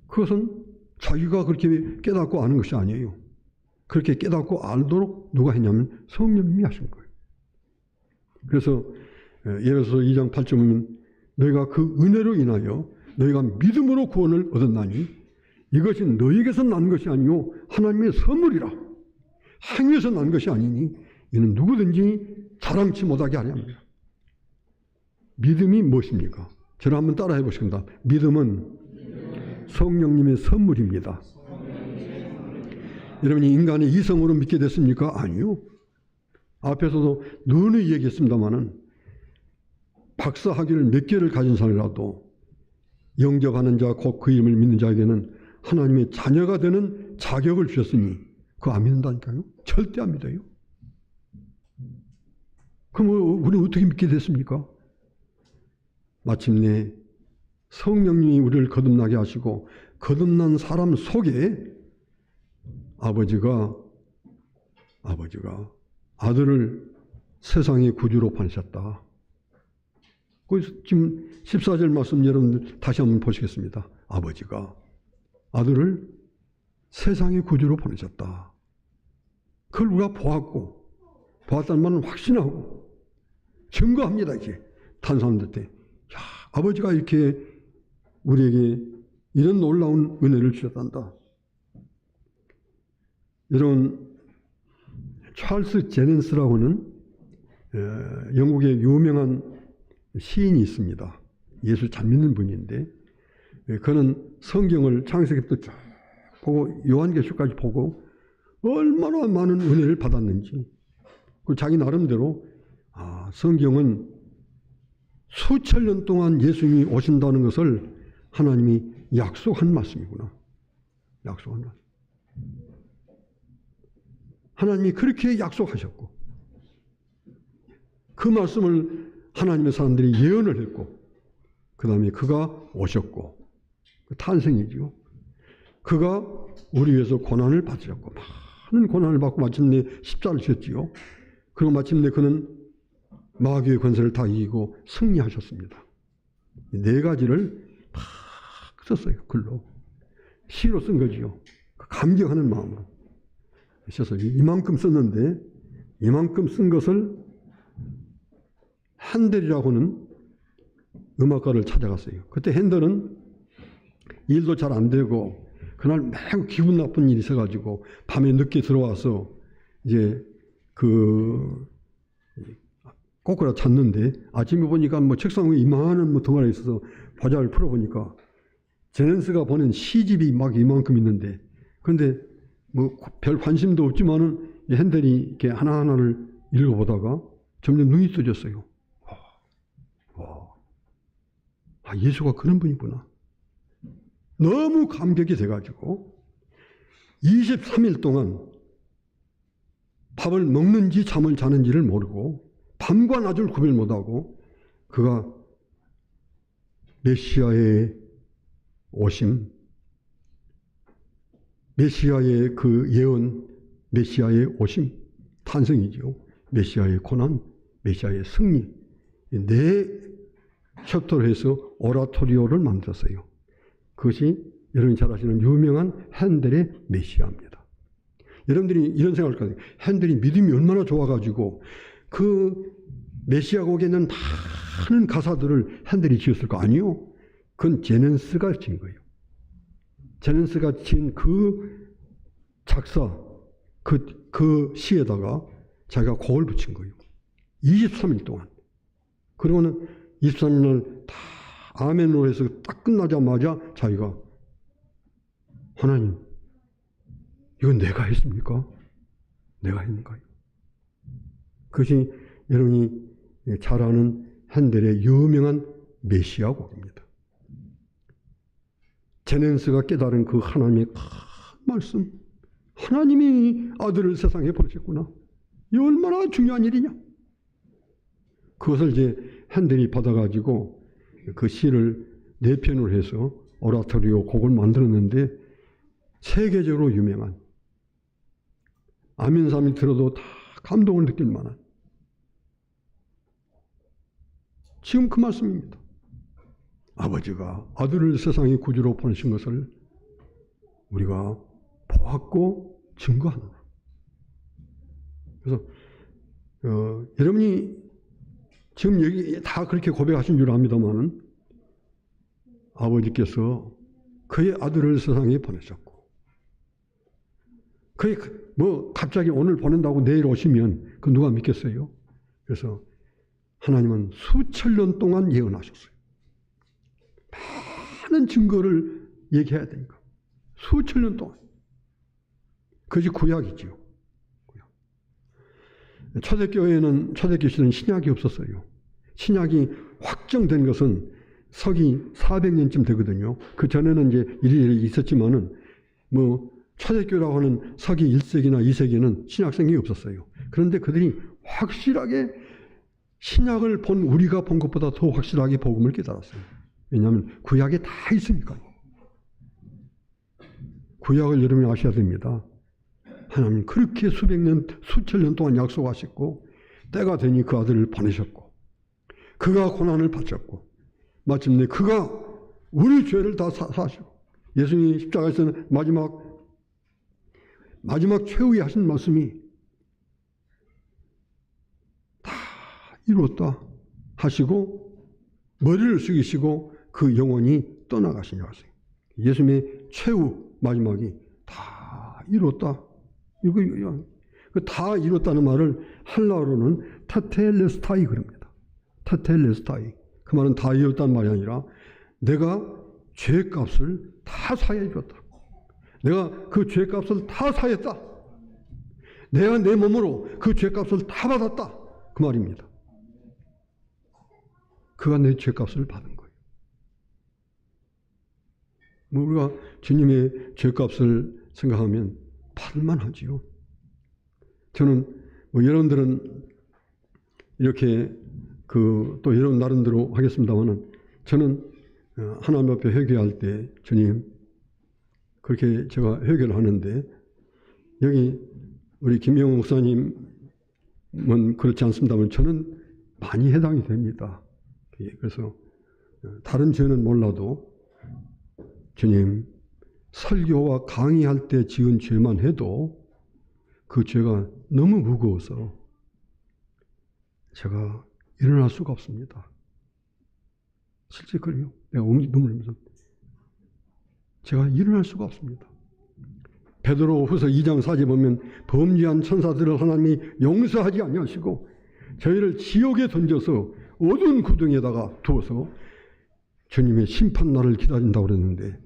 그것은 자기가 그렇게 깨닫고 아는 것이 아니에요. 그렇게 깨닫고 알도록 누가 했냐면 성령님이 하신 거예요. 그래서 예배서 2장 8절 보면 너희가 그 은혜로 인하여 너희가 믿음으로 구원을 얻었나니 이것이 너희에게서 난 것이 아니요 하나님의 선물이라. 행위에서 난 것이 아니니 이는 누구든지 자랑치 못하게 하려 합니다. 믿음이 무엇입니까? 저를 한번 따라해 보시겠습니다. 믿음은 성령님의 선물입니다. 여러분이 인간의 이성으로 믿게 됐습니까? 아니요. 앞에서도 누누이 얘기했습니다마는 박사학위를 몇 개를 가진 사람이라도 영접하는 자, 곧 그 이름을 믿는 자에게는 하나님의 자녀가 되는 자격을 주셨으니 그거 안 믿는다니까요? 절대 안 믿어요. 그럼 우리는 어떻게 믿게 됐습니까? 마침내 성령님이 우리를 거듭나게 하시고 거듭난 사람 속에 아버지가 아들을 세상의 구주로 보내셨다. 그래서 지금 14절 말씀 여러분들 다시 한번 보시겠습니다. 아버지가 아들을 세상의 구주로 보내셨다. 그걸 우리가 보았다는 말은 확신하고 증거합니다. 이게 다른 사람들한테 야, 아버지가 이렇게 우리에게 이런 놀라운 은혜를 주셨단다. 여러분 찰스 제넨스라고 하는 영국의 유명한 시인이 있습니다. 예수 잘 믿는 분인데 그는 성경을 창세기부터 쭉 보고 요한계시까지 보고 얼마나 많은 은혜를 받았는지 그리고 자기 나름대로 성경은 수천 년 동안 예수님이 오신다는 것을 하나님이 약속한 말씀이구나. 약속한 말씀. 하나님이 그렇게 약속하셨고 그 말씀을 하나님의 사람들이 예언을 했고 그 다음에 그가 오셨고 탄생이죠. 그가 우리 위해서 고난을 받으셨고 많은 고난을 받고 마침내 십자가를 지었지요. 그리고 마침내 그는 마귀의 권세를 다 이기고 승리하셨습니다. 네 가지를 다 썼어요. 글로. 시로 쓴 거지요. 감격하는 마음으로. 그래서 이만큼 썼는데 이만큼 쓴 것을 핸델이라고는 음악가를 찾아갔어요. 그때 핸델은 일도 잘 안 되고 그날 매우 기분 나쁜 일이 있어가지고 밤에 늦게 들어와서 이제 꼬꾸라 잤는데 아침에 보니까 뭐 책상 위에 이만한 뭐 덩어리가 있어서 바자를 풀어보니까 제넨스가 보낸 시집이 막 이만큼 있는데 그런데 뭐 별 관심도 없지만은 핸델이 이렇게 하나하나를 읽어보다가 점점 눈이 떠졌어요. 아, 예수가 그런 분이구나. 너무 감격이 돼가지고 23일 동안 밥을 먹는지 잠을 자는지를 모르고 밤과 낮을 구별 못하고 그가 메시아의 오심, 메시아의 그 예언, 메시아의 오심, 탄생이죠. 메시아의 고난, 메시아의 승리. 네 챕터로 해서 오라토리오를 만들었어요. 그것이 여러분이 잘 아시는 유명한 핸델의 메시아입니다. 여러분들이 이런 생각을 할 거예요. 핸델이 믿음이 얼마나 좋아가지고 그 메시아 곡에 있는 많은 가사들을 핸델이 지었을까? 아니요. 그건 제넨스가 지은 거예요. 제넨스가 지은 그 작사, 그 시에다가 자기가 곡을 붙인 거예요. 23일 동안. 그러고는 23일 다 아멘으로 해서 딱 끝나자마자 자기가 하나님, 이건 내가 했습니까? 내가 했는가요? 그것이 여러분이 잘 아는 핸델의 유명한 메시아 곡입니다. 제넨스가 깨달은 그 하나님의 큰 말씀, 하나님이 아들을 세상에 보내셨구나. 이 얼마나 중요한 일이냐. 그것을 이제 핸델이 받아가지고 그 시를 네 편으로 해서 오라토리오 곡을 만들었는데 세계적으로 유명한 아멘 사람이 들어도 다 감동을 느낄 만한 지금 그 말씀입니다. 아버지가 아들을 세상의 구주로 보내신 것을 우리가 보았고 증거하노라. 그래서 여러분이 지금 여기 다 그렇게 고백하신 줄 압니다만은 아버지께서 그의 아들을 세상에 보내셨고 그의 뭐 갑자기 오늘 보낸다고 내일 오시면 그 누가 믿겠어요? 그래서 하나님은 수천 년 동안 예언하셨어요. 많은 증거를 얘기해야 되니까 수천 년 동안. 그것이 구약이지요. 초대교회는 초대교회 시대는 신약이 없었어요. 신약이 확정된 것은 서기 400년쯤 되거든요. 그 전에는 이제 일이 있었지만은 뭐 초대교회라고 하는 서기 1세기나 2세기는 신약성이 없었어요. 그런데 그들이 확실하게 신약을 본 우리가 본 것보다 더 확실하게 복음을 깨달았어요. 왜냐하면 구약에 다 있으니까요. 구약을 여러분이 아셔야 됩니다. 하나님 그렇게 수백 년, 수천 년 동안 약속하셨고 때가 되니 그 아들을 보내셨고 그가 고난을 받으셨고 마침내 그가 우리 죄를 다 사시고 예수님이 십자가에서는 마지막 최후에 하신 말씀이 다 이루었다 하시고 머리를 숙이시고 그 영혼이 떠나가신 것이에요. 예수님의 최후 마지막이 다 이루었다. 이거 다 이뤘다는 말을 헬라어로는 테텔레스타이 그럽니다. 테텔레스타이. 그 말은 다 이뤘다는 말이 아니라 내가 죄값을 다 사해 줬다. 내가 그 죄값을 다 사했다. 내가 내 몸으로 그 죄값을 다 받았다. 그 말입니다. 그가 내 죄값을 받은 거예요. 뭐 우리가 주님의 죄값을 생각하면 받을만 하지요. 저는 뭐 여러분들은 이렇게 또 여러분 나름대로 하겠습니다만은 저는 하나님 앞에 회개할 때 주님 그렇게 제가 회개를 하는데 여기 우리 김영호 목사님은 그렇지 않습니다만 저는 많이 해당이 됩니다. 그래서 다른 죄는 몰라도 주님, 설교와 강의할 때 지은 죄만 해도 그 죄가 너무 무거워서 제가 일어날 수가 없습니다. 실제 그래요. 내가 눈물 흘리면서 제가 일어날 수가 없습니다. 베드로후서 2장 4절 보면 범죄한 천사들을 하나님이 용서하지 아니하시고 저희를 지옥에 던져서 어두운 구덩이에다가 두어서 주님의 심판날을 기다린다고 그랬는데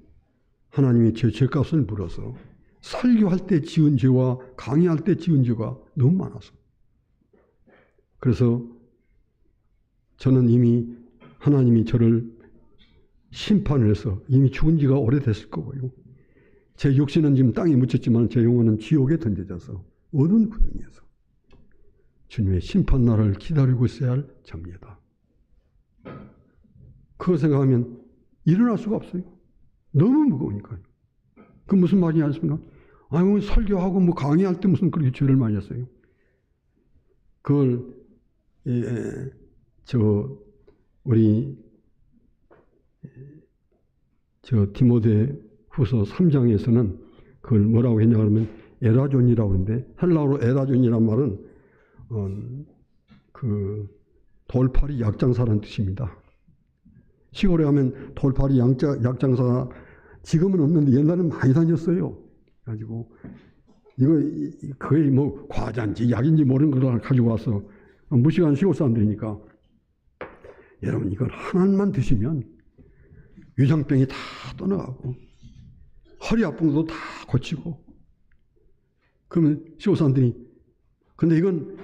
하나님이 제 죄값을 물어서 설교할 때 지은 죄와 강의할 때 지은 죄가 너무 많아서 그래서 저는 이미 하나님이 저를 심판을 해서 이미 죽은 지가 오래됐을 거고요. 제 육신은 지금 땅에 묻혔지만 제 영혼은 지옥에 던져져서 어두운 구덩이에서 주님의 심판날을 기다리고 있어야 할 자입니다. 그거 생각하면 일어날 수가 없어요. 너무 무거우니까요. 그 무슨 말이냐 하십니까? 아유, 설교하고 뭐 강의할 때 무슨 그렇게 죄를 많이 했어요. 그걸 우리 디모데 후서 3장에서는 그걸 뭐라고 했냐 그러면 에라존이라고 하는데 헬라어로 에라존이란 말은 그 돌팔이 약장사라는 뜻입니다. 시골에 가면 돌팔이 약장사 지금은 없는데 옛날에는 많이 다녔어요. 가지고 이거 거의 뭐 과자인지 약인지 모르는 걸 가지고 와서 무식한 시골 사람들이니까 여러분 이걸 하나만 드시면 위장병이 다 떠나가고 허리 아픈 것도 다 고치고 그러면 시골 사람들이 근데 이건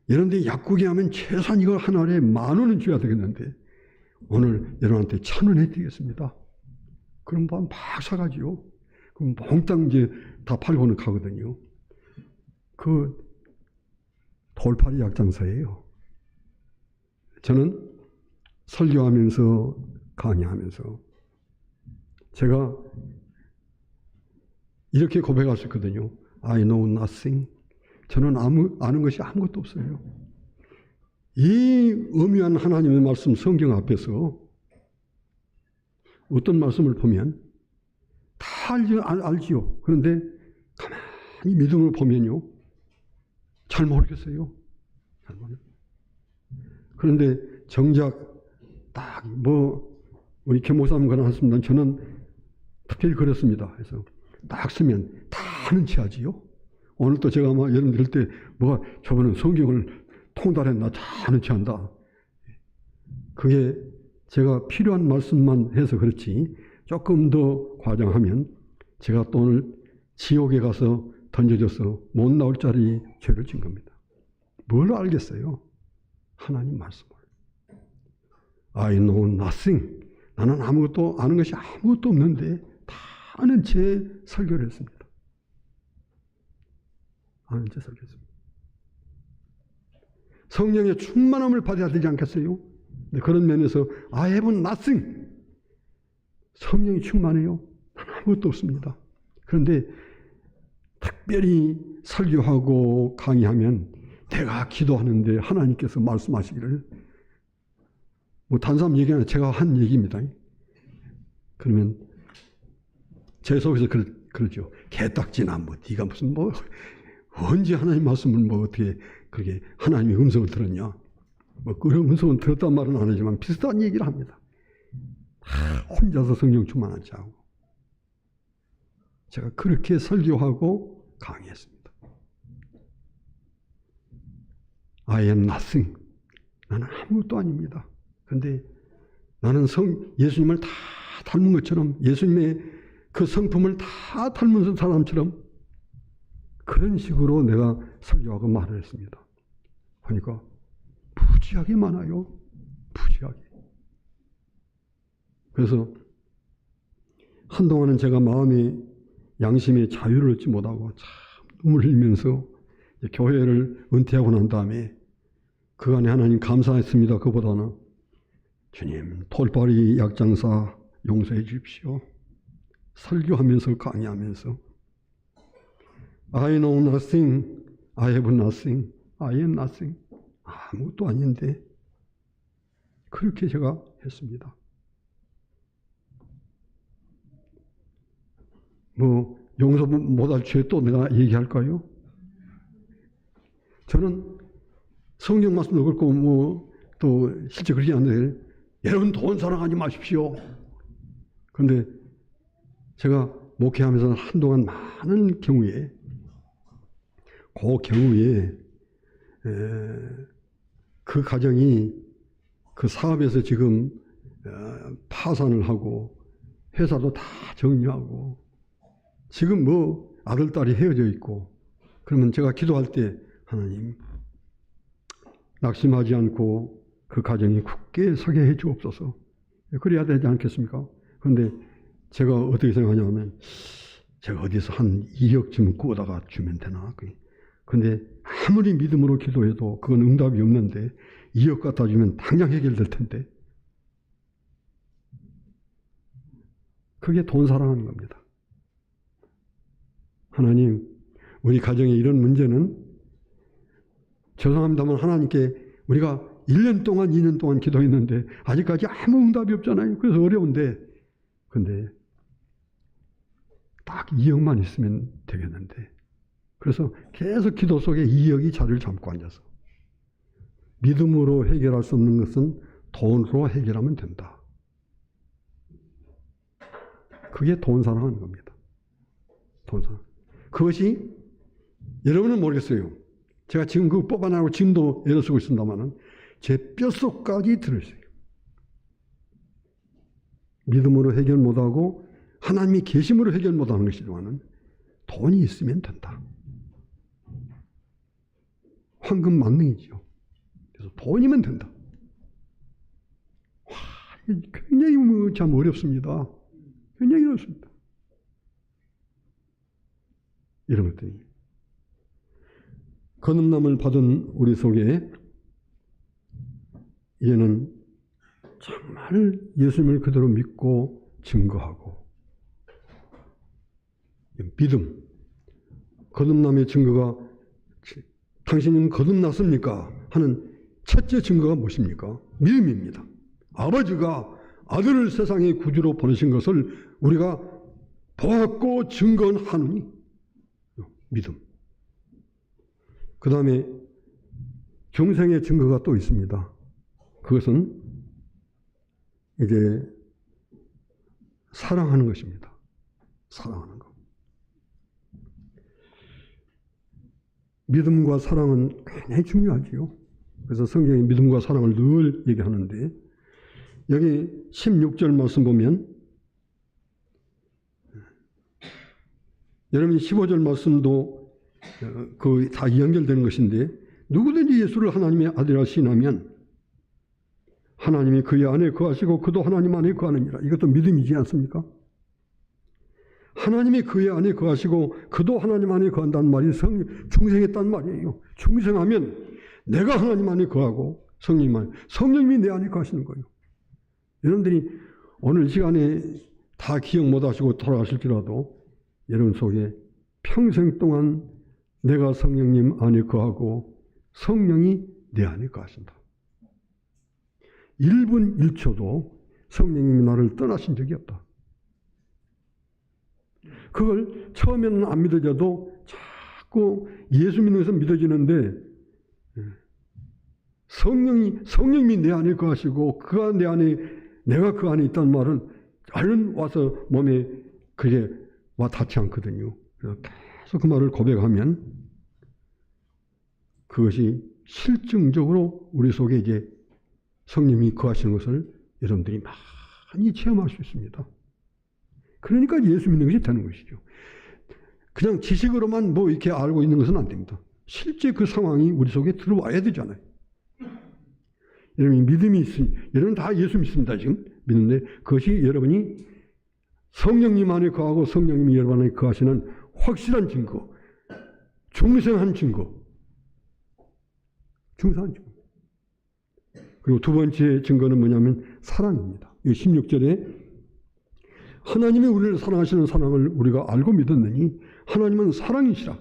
여러분들이 약국에 하면 최소한 이거 한 알에 10,000원은 줘야 되겠는데 오늘 여러분한테 1,000원 해드리겠습니다. 그럼 막 사가지요. 그럼 몽땅 이제 다 팔고는 가거든요. 그 돌팔이 약장사예요. 저는 설교하면서 강의하면서 제가 이렇게 고백할 수 있거든요. I know nothing. 저는 아는 것이 아무것도 없어요. 이 엄연한 하나님의 말씀 성경 앞에서 어떤 말씀을 보면 다 알지요. 그런데 가만히 믿음을 보면요. 잘 모르겠어요. 잘 모르겠어요. 그런데 정작 딱 우리 교목사님 그런 하셨습니다. 저는 특별히 그랬습니다. 그래서 딱 쓰면 다 아는 체 하지요. 오늘 또 제가 아마 여러분 들을 때 저번에 성경을 통달했나 다 아는 체 한다. 그게 제가 필요한 말씀만 해서 그렇지 조금 더 과장하면 제가 또 오늘 지옥에 가서 던져져서 못 나올 자리 죄를 진 겁니다. 뭘 알겠어요? 하나님 말씀을. I know nothing. 나는 아무것도 아는 것이 아무것도 없는데 다 아는 채 설교를 했습니다. 아는 채 설교했습니다. 성령의 충만함을 받아야 되지 않겠어요? 네, 그런 면에서 I have nothing. 성령이 충만해요. 난 아무것도 없습니다. 그런데 특별히 설교하고 강의하면 내가 기도하는데 하나님께서 말씀하시기를 다른 사람 얘기 아니라 제가 한 얘기입니다. 그러면 제 속에서 그러죠. 개딱지나 네가 무슨 언제 하나님 말씀을 어떻게 그렇게 하나님의 음성을 들었냐. 그런 음성은 들었단 말은 안 하지만 비슷한 얘기를 합니다. 혼자서 성령 충만한 자하고 제가 그렇게 설교하고 강의했습니다. I am nothing. 나는 아무것도 아닙니다. 그런데 나는 예수님을 다 닮은 것처럼 예수님의 그 성품을 다 닮은 사람처럼 그런 식으로 내가 설교하고 말을 했습니다. 그러니까 부지하게 많아요. 부지하게. 그래서 한동안은 제가 마음의 양심의 자유를 얻지 못하고 참 눈물 흘리면서 교회를 은퇴하고 난 다음에 그간에 하나님 감사했습니다. 그보다는 주님 돌팔이 약장사 용서해 주십시오. 설교하면서 강의하면서 I know nothing, I have nothing, I am nothing. 아무것도 아닌데 그렇게 제가 했습니다. 뭐 용서 못할 죄 또 내가 얘기할까요? 저는 성경 말씀도 그렇고 뭐 또 실제 그러지 않는데 여러분 돈 사랑하지 마십시오. 그런데 제가 목회하면서 한동안 많은 경우에 그 가정이 그 사업에서 지금 파산을 하고 회사도 다 정리하고 지금 뭐 아들, 딸이 헤어져 있고 그러면 제가 기도할 때 하나님 낙심하지 않고 그 가정이 굳게 서게 해 주옵소서. 그래야 되지 않겠습니까? 그런데 제가 어떻게 생각하냐면 제가 어디서 한 2억쯤 구워다가 주면 되나? 그런데 아무리 믿음으로 기도해도 그건 응답이 없는데 2억 갖다 주면 당장 해결될 텐데 그게 돈 사랑하는 겁니다. 하나님, 우리 가정에 이런 문제는 죄송합니다만 하나님께 우리가 1년 동안 2년 동안 기도했는데 아직까지 아무 응답이 없잖아요. 그래서 어려운데 근데 딱 2억만 있으면 되겠는데 그래서 계속 기도 속에 2억이 자리를 잡고 앉아서 믿음으로 해결할 수 없는 것은 돈으로 해결하면 된다. 그게 돈 사랑하는 겁니다. 돈 사랑. 그것이 여러분은 모르겠어요. 제가 지금 그거 뽑아내고 지금도 애를 쓰고 있습니다만은 제 뼛속까지 들어있어요. 믿음으로 해결 못하고 하나님이 계심으로 해결 못하는 것이지만은 돈이 있으면 된다. 황금 만능이죠. 그래서 돈이면 된다. 와, 굉장히 참 어렵습니다. 굉장히 어렵습니다. 이런 것들이. 거듭남을 받은 우리 속에 이제는 정말 예수님을 그대로 믿고 증거하고 믿음, 거듭남의 증거가 당신은 거듭났습니까? 하는 첫째 증거가 무엇입니까? 믿음입니다. 아버지가 아들을 세상의 구주로 보내신 것을 우리가 보았고 증거하노니 믿음. 그 다음에 중생의 증거가 또 있습니다. 그것은 이제 사랑하는 것입니다. 사랑하는 것. 믿음과 사랑은 굉장히 중요하지요. 그래서 성경이 믿음과 사랑을 늘 얘기하는데 여기 16절 말씀 보면 여러분이 15절 말씀도 그 다 연결되는 것인데 누구든지 예수를 하나님의 아들이라 시인하면 하나님이 그의 안에 거하시고 그도 하나님 안에 거하느니라. 이것도 믿음이지 않습니까? 하나님이 그의 안에 거하시고 그도 하나님 안에 거한다는 말이 중생했단 말이에요. 중생하면 내가 하나님 안에 거하고 성령님이 내 안에 거하시는 거예요. 여러분들이 오늘 시간에 다 기억 못하시고 돌아가실지라도 여러분 속에 평생 동안 내가 성령님 안에 거하고 성령이 내 안에 거하신다. 1분 1초도 성령님이 나를 떠나신 적이 없다. 그걸 처음에는 안 믿어져도 자꾸 예수 믿는 것은 믿어지는데 성령님이 내 안에 거하시고 그가 내 안에 내가 그 안에 있다는 말은 얼른 와서 몸에 그게 와 닿지 않거든요. 그래서 계속 그 말을 고백하면 그것이 실증적으로 우리 속에 이제 성령님이 거하시는 것을 여러분들이 많이 체험할 수 있습니다. 그러니까 예수 믿는 것이 되는 것이죠. 그냥 지식으로만 뭐 이렇게 알고 있는 것은 안 됩니다. 실제 그 상황이 우리 속에 들어와야 되잖아요. 여러분이 믿음이 있으니, 여러분 다 예수 믿습니다, 지금. 믿는데 그것이 여러분이 성령님 안에 거하고 성령님이 여러분 안에 거하시는 확실한 증거, 중생한 증거. 중생한 증거. 그리고 두 번째 증거는 뭐냐면 사랑입니다. 16절에 하나님이 우리를 사랑하시는 사랑을 우리가 알고 믿었느니 하나님은 사랑이시라.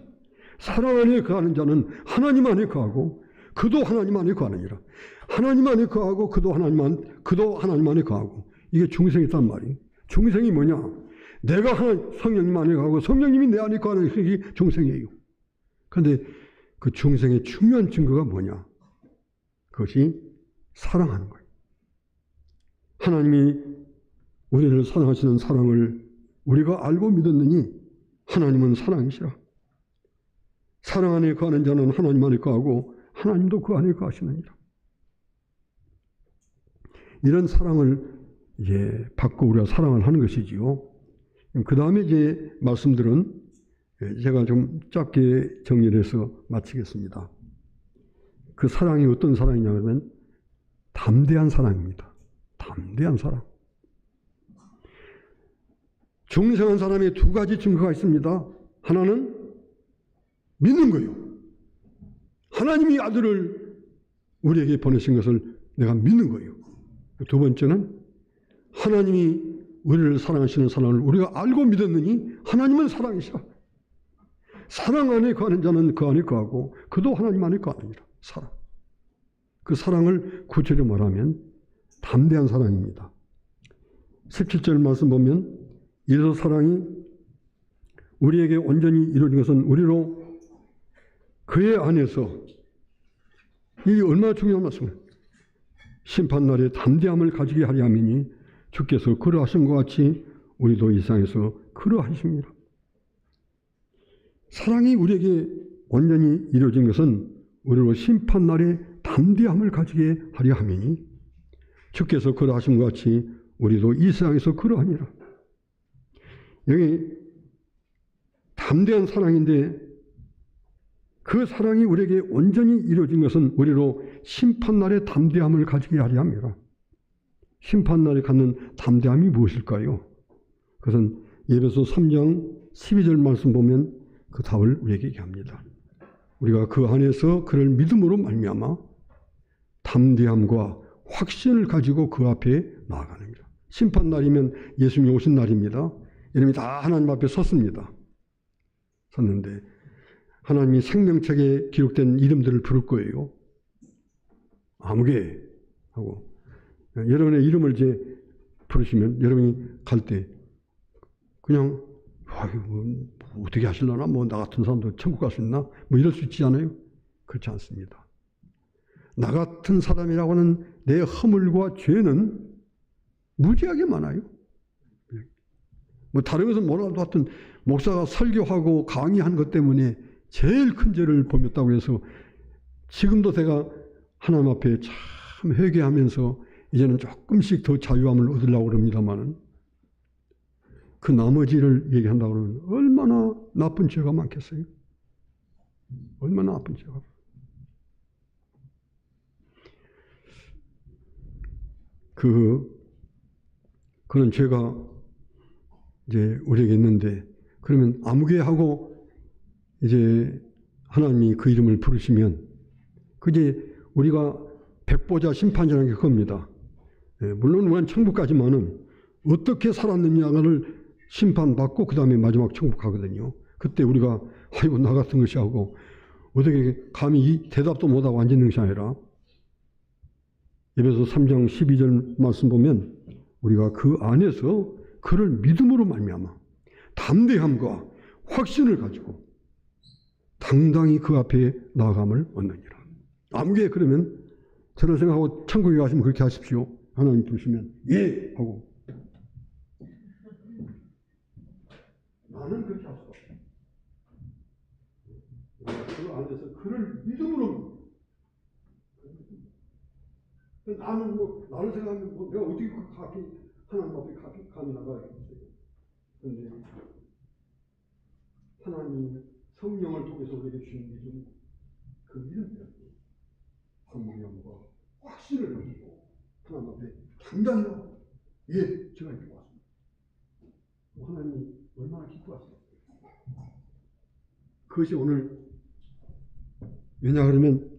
사랑 안에 거하는 자는 하나님 안에 거하고 그도 하나님 안에 거하느니라. 하나님 안에 거하고 그도 하나님 안에 거하고. 이게 중생이 있단 말이에요. 중생이 뭐냐? 내가 성령님 안에 거하고 성령님이 내 안에 거하는 것이 중생이에요. 그런데 그 중생의 중요한 증거가 뭐냐? 그것이 사랑하는 거예요. 하나님이 우리를 사랑하시는 사랑을 우리가 알고 믿었느니 하나님은 사랑이시라. 사랑 안에 거하는 자는 하나님 안에 거하고 하나님도 그 안에 거하시느니라. 이런 사랑을 이제 받고 우리가 사랑을 하는 것이지요. 그 다음에 이제 말씀들은 제가 좀 짧게 정리를 해서 마치겠습니다. 그 사랑이 어떤 사랑이냐면 담대한 사랑입니다. 담대한 사랑. 중생한 사람의 두 가지 증거가 있습니다. 하나는 믿는 거예요. 하나님이 아들을 우리에게 보내신 것을 내가 믿는 거예요. 두 번째는 하나님이 우리를 사랑하시는 사랑을 우리가 알고 믿었느니 하나님은 사랑이시라. 사랑 안에 거하는 자는 그 안에 거하고 그도 하나님 안에 거하느니라. 사랑. 그 사랑을 구체적으로 말하면 담대한 사랑입니다. 17절 말씀 보면 이래서 사랑이 우리에게 온전히 이루어진 것은 우리로 그의 안에서, 이게 얼마나 중요한 말씀이에요. 심판날에 담대함을 가지게 하려 함이니 주께서 그러하신 것 같이 우리도 이 세상에서 그러하십니다. 사랑이 우리에게 온전히 이루어진 것은 우리로 심판날에 담대함을 가지게 하려 함이니 주께서 그러하신 것 같이 우리도 이 세상에서 그러하니라. 여기 담대한 사랑인데 그 사랑이 우리에게 온전히 이루어진 것은 우리로 심판날에 담대함을 가지게 하려 합니다. 심판날에 갖는 담대함이 무엇일까요? 그것은 에베소 3장 12절 말씀 보면 그 답을 우리에게 얘기합니다. 우리가 그 안에서 그를 믿음으로 말미암아 담대함과 확신을 가지고 그 앞에 나아가는 겁니다. 심판날이면 예수님이 오신 날입니다. 이름이 다 하나님 앞에 섰습니다. 섰는데 하나님이 생명책에 기록된 이름들을 부를 거예요. 아무개 하고 여러분의 이름을 이제 부르시면 여러분이 갈 때 그냥 뭐 어떻게 하실려나? 뭐 나 같은 사람도 천국 갈 수 있나? 뭐 이럴 수 있지 않아요? 그렇지 않습니다. 나 같은 사람이라고는 내 허물과 죄는 무지하게 많아요. 뭐 다른 것은 뭐라도 하여튼 목사가 설교하고 강의한 것 때문에 제일 큰 죄를 범했다고 해서 지금도 제가 하나님 앞에 참 회개하면서 이제는 조금씩 더 자유함을 얻으려고 그럽니다만은 그 나머지를 얘기한다고 그러면 얼마나 나쁜 죄가 많겠어요? 얼마나 나쁜 죄가. 그런 죄가 이제 우리에게 있는데 그러면 아무개 하고 이제 하나님이 그 이름을 부르시면 그게 우리가 백보자 심판이라는 게 그겁니다. 물론 우리는 천국 가지만은 어떻게 살았느냐를 심판받고 그 다음에 마지막 천국 가거든요. 그때 우리가 아이고 나 같은 것이 하고 어떻게 감히 이 대답도 못하고 앉아있는 것이 아니라 에베소 3장 12절 말씀 보면 우리가 그 안에서 그를 믿음으로 말미암아 담대함과 확신을 가지고 당당히 그 앞에 나아감을 얻느니라. 아무개 그러면 저런 생각하고 천국에 가시면 그렇게 하십시오. 하나님 부르시면 예 하고 나는 그렇게 할 수 없어. 그 안에서 그를 믿음으로 나는 나를 생각하면 내가 어떻게 그 앞에 하나님 앞에 감히 나가야겠어요. 그런데 하나님이 성령을 통해서 우리에게 주신 믿음, 그 믿음이라는 담대함과 확신을 가지고 하나님 앞에 당당히 예, 제가 이렇게 왔습니다. 하나님이 얼마나 기뻐하세요. 그것이 오늘 왜냐 그러면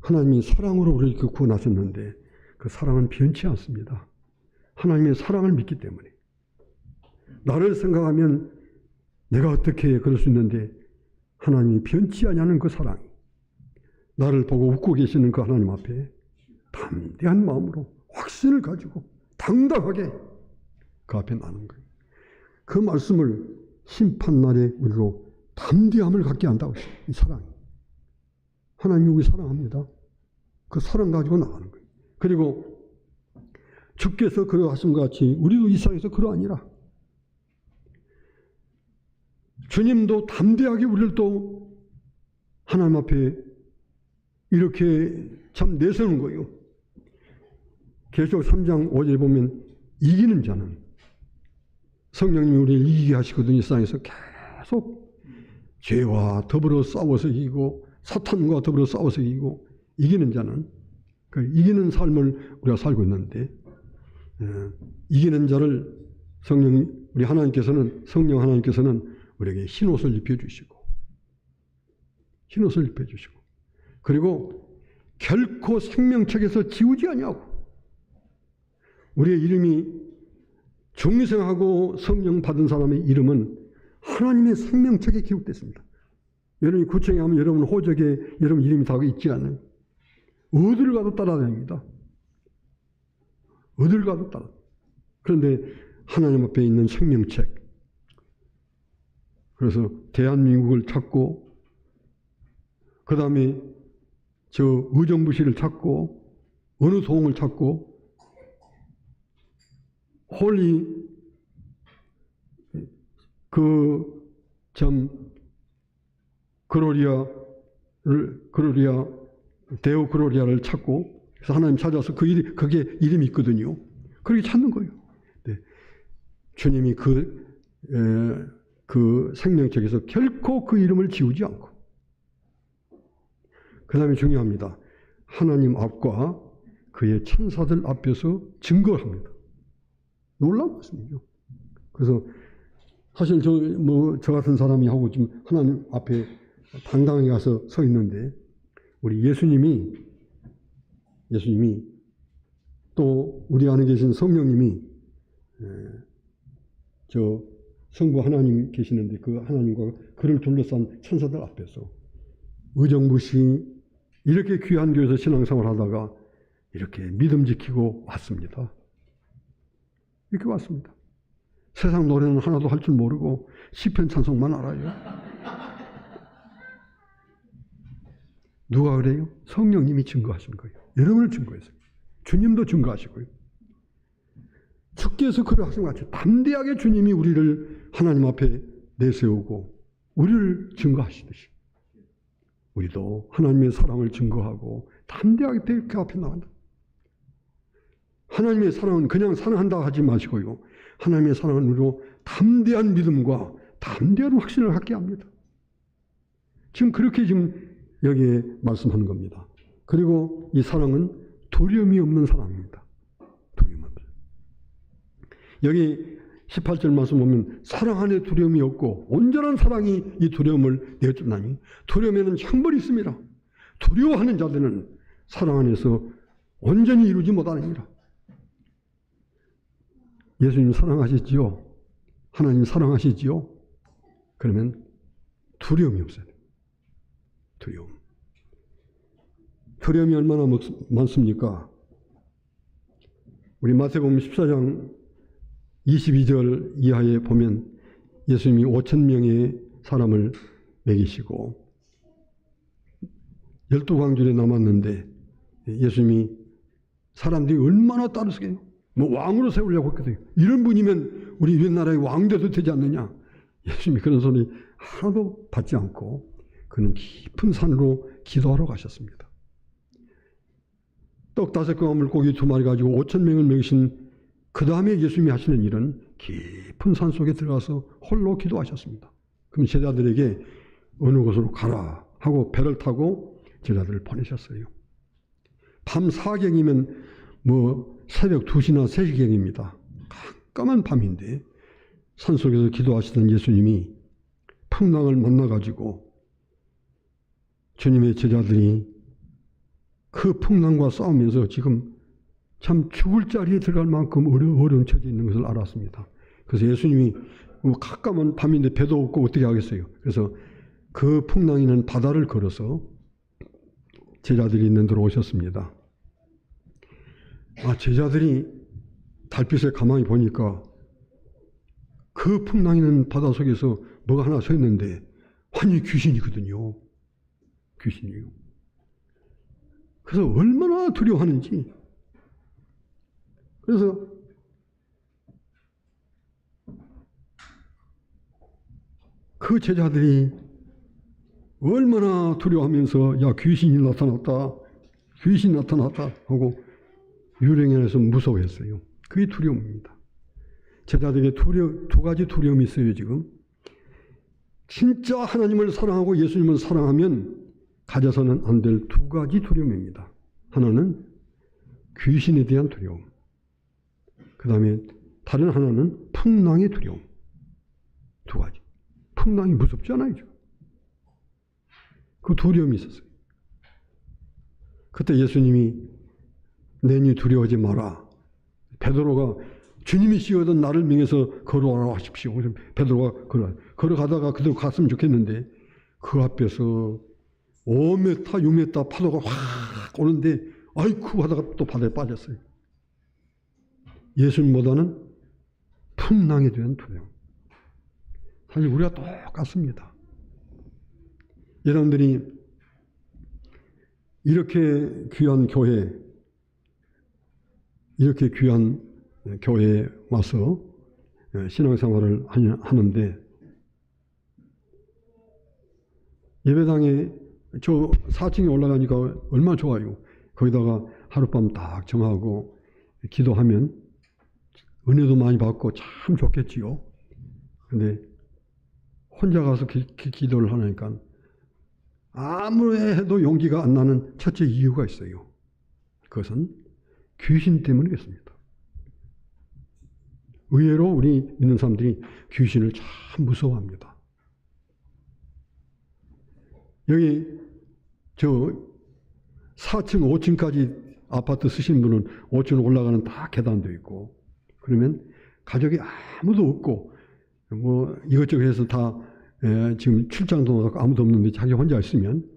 하나님이 사랑으로 우리를 구원하셨는데 그 사랑은 변치 않습니다. 하나님의 사랑을 믿기 때문에. 나를 생각하면 내가 어떻게 그럴 수 있는데 하나님이 변치 않냐는 그 사랑이 나를 보고 웃고 계시는 그 하나님 앞에 담대한 마음으로 확신을 가지고 당당하게 그 앞에 나는 거예요. 그 말씀을 심판날에 우리로 담대함을 갖게 한다고 했어요. 이 사랑이. 하나님이 우리 사랑합니다. 그 사랑 가지고 나가는 거예요. 그리고 주께서 그러하신 것 같이 우리도 이 세상에서 그러하니라. 주님도 담대하게 우리를 또 하나님 앞에 이렇게 참 내세우는 거예요. 계시록 3장 5절에 보면 이기는 자는 성령님이 우리를 이기게 하시거든요. 이 세상에서 계속 죄와 더불어 싸워서 이기고 사탄과 더불어 싸워서 이기고 이기는 자는 그 이기는 삶을 우리가 살고 있는데 이기는 자를 우리 하나님께서는 성령 하나님께서는 우리에게 흰옷을 입혀주시고 흰옷을 입혀주시고 그리고 결코 생명책에서 지우지 아니하고 우리의 이름이 중생하고 성령 받은 사람의 이름은 하나님의 생명책에 기록됐습니다. 여러분이 구청에 하면 여러분 호적에 여러분 이름이 다 있지 않아요. 어디를 가도 따라다닙니다. 어디를 가도 따라. 그런데 하나님 앞에 있는 생명책. 그래서 대한민국을 찾고 그 다음에 저 의정부시를 찾고 어느 소홍을 찾고 홀리 데오 그로리아를 찾고 그래서 하나님 찾아서 그게 이름이 있거든요. 그렇게 찾는 거예요. 네. 주님이 그 생명책에서 결코 그 이름을 지우지 않고 그 다음에 중요합니다. 하나님 앞과 그의 천사들 앞에서 증거를 합니다. 놀라운 말씀이죠. 그래서 사실 저 같은 사람이 하고 지금 하나님 앞에 당당하게 가서 서 있는데 우리 예수님이 또 우리 안에 계신 성령님이 저 성부 하나님 계시는데 그 하나님과 그를 둘러싼 천사들 앞에서 의정부시 이렇게 귀한 교회에서 신앙생활 하다가 이렇게 믿음 지키고 왔습니다. 이렇게 왔습니다. 세상 노래는 하나도 할 줄 모르고 시편 찬송만 알아요. 누가 그래요? 성령님이 증거하신 거예요. 여러분을 증거했어요. 주님도 증거하시고요. 주께서 그러하신 것 같이 담대하게 주님이 우리를 하나님 앞에 내세우고 우리를 증거하시듯이 우리도 하나님의 사랑을 증거하고 담대하게 그 앞에 나간다. 하나님의 사랑은 그냥 사랑한다 하지 마시고요. 하나님의 사랑은 우리로 담대한 믿음과 담대한 확신을 갖게 합니다. 지금 그렇게 지금 여기에 말씀하는 겁니다. 그리고 이 사랑은 두려움이 없는 사랑입니다. 두려움 없는. 여기 18절 말씀 보면 사랑 안에 두려움이 없고 온전한 사랑이 이 두려움을 내어주나니 두려움에는 형벌이 있습니다. 두려워하는 자들은 사랑 안에서 온전히 이루지 못하느니라. 예수님 사랑하시지요? 하나님 사랑하시지요? 그러면 두려움이 없어요. 두려움이 얼마나 많습니까? 우리 마태복음 14장 22절 이하에 보면 예수님이 5,000명의 사람을 먹이시고 12광주에 남았는데 예수님이 사람들이 얼마나 따르세요? 왕으로 세우려고 했거든요. 이런 분이면 우리 우리나라의 왕 돼도 되지 않느냐? 예수님이 그런 소리 하나도 받지 않고 그는 깊은 산으로 기도하러 가셨습니다. 떡 5개와 물고기 2마리 가지고 5,000명을 먹이신 그 다음에 예수님이 하시는 일은 깊은 산 속에 들어가서 홀로 기도하셨습니다. 그럼 제자들에게 어느 곳으로 가라 하고 배를 타고 제자들을 보내셨어요. 밤 4경이면 새벽 2시나 3시경입니다. 깜깜한 밤인데 산속에서 기도하시던 예수님이 풍랑을 만나가지고 주님의 제자들이 그 풍랑과 싸우면서 지금 참 죽을 자리에 들어갈 만큼 어려운 처지에 있는 것을 알았습니다. 그래서 예수님이 깜깜한 밤인데 배도 없고 어떻게 하겠어요. 그래서 그 풍랑이 있는 바다를 걸어서 제자들이 있는 데로 오셨습니다. 제자들이 달빛에 가만히 보니까 그 풍랑이는 바다 속에서 뭐가 하나 서 있는데 완전히 귀신이거든요. 귀신이요. 그래서 얼마나 두려워하는지. 그래서 그 제자들이 얼마나 두려워하면서 야 귀신이 나타났다. 귀신이 나타났다 하고 유령에서 무서워했어요. 그게 두려움입니다. 제자들에게 두 가지 두려움이 있어요. 지금 진짜 하나님을 사랑하고 예수님을 사랑하면 가져서는 안 될 두 가지 두려움입니다. 하나는 귀신에 대한 두려움, 그 다음에 다른 하나는 풍랑의 두려움. 두 가지. 풍랑이 무섭잖아요. 그 두려움이 있었어요. 그때 예수님이 내니 두려워하지 마라. 베드로가 주님이 씌워던 나를 명해서 걸어오라 하십시오. 그래서 베드로가 걸어가다가 그대로 갔으면 좋겠는데 그 앞에서 5m, 6m 파도가 확 오는데 아이쿠 하다가 또 바다에 빠졌어요. 예수님보다는 풍랑에 대한 두려움. 사실 우리가 똑같습니다. 여러분들이 이렇게 귀한 교회, 이렇게 귀한 교회에 와서 신앙생활을 하는데 예배당에 저 4층에 올라가니까 얼마나 좋아요. 거기다가 하룻밤 딱 정하고 기도하면 은혜도 많이 받고 참 좋겠지요. 근데 혼자 가서 기도를 하니까 아무리 해도 용기가 안 나는 첫째 이유가 있어요. 그것은 귀신 때문이겠습니다. 의외로 우리 믿는 사람들이 귀신을 참 무서워합니다. 여기 저 4층, 5층까지 아파트 쓰신 분은 5층 올라가는 다 계단도 있고 그러면 가족이 아무도 없고 뭐 이것저것 해서 다 지금 출장도 나가고 아무도 없는데 자기 혼자 있으면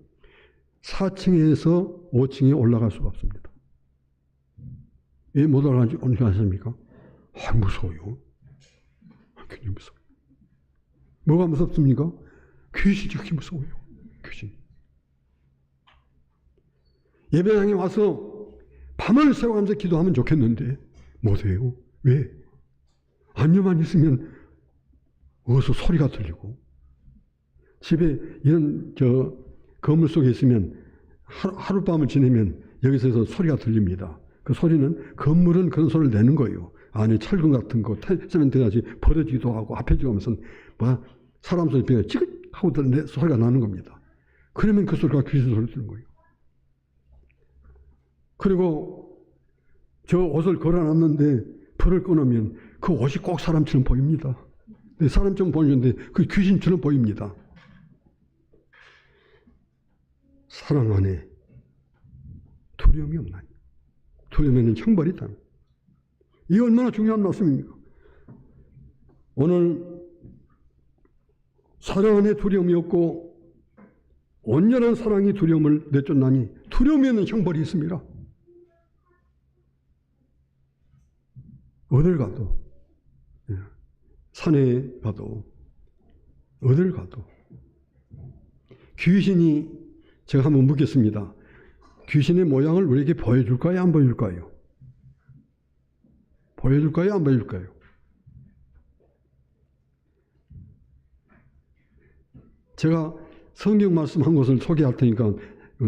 4층에서 5층에 올라갈 수가 없습니다. 왜 못 올라가십니까? 무서워요. 굉장히 무서워요. 뭐가 무섭습니까? 귀신이 그렇게 무서워요. 귀신. 예배당에 와서 밤을 새워가면서 기도하면 좋겠는데 못해요. 왜? 앉아만 있으면 어디서 소리가 들리고 집에 이런 건물 속에 있으면 하룻밤을 지내면 여기서 소리가 들립니다. 그 소리는 건물은 그런 소리를 내는 거예요. 안에 철근 같은 거, 세멘트같이 버려지기도 하고 합해지고 하면서 사람 소리 배가 찌긋하고 소리가 나는 겁니다. 그러면 그 소리가 귀신 소리 들는 거예요. 그리고 저 옷을 걸어놨는데 불을 꺼놓으면 그 옷이 꼭 사람처럼 보입니다. 사람처럼 보이는데 그 귀신처럼 보입니다. 사랑 안에 두려움이 없나니? 두려움에는 형벌이 있다. 이게 얼마나 중요한 말씀입니까? 오늘 사랑 안에 두려움이 없고 온전한 사랑이 두려움을 내쫓나니 두려움에는 형벌이 있습니다. 어딜 가도 산에 가도 어딜 가도 귀신이 제가 한번 묻겠습니다. 귀신의 모양을 우리에게 보여줄까요? 안 보여줄까요? 보여줄까요? 안 보여줄까요? 제가 성경 말씀 한 곳을 소개할 테니까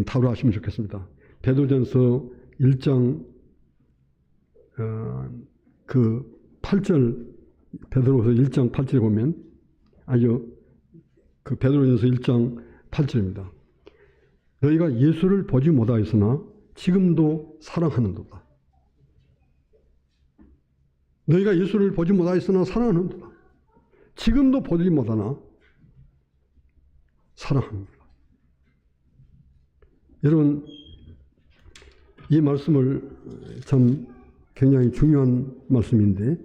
답을 하시면 좋겠습니다. 베드로전서 1장 그 8절 베드로서 1장 8절에 보면 그 베드로전서 1장 8절입니다. 너희가 예수를 보지 못하였으나 지금도 사랑하는도다. 너희가 예수를 보지 못하였으나 사랑하는도다. 지금도 보지 못하나 사랑합니다. 여러분, 이 말씀을 참 굉장히 중요한 말씀인데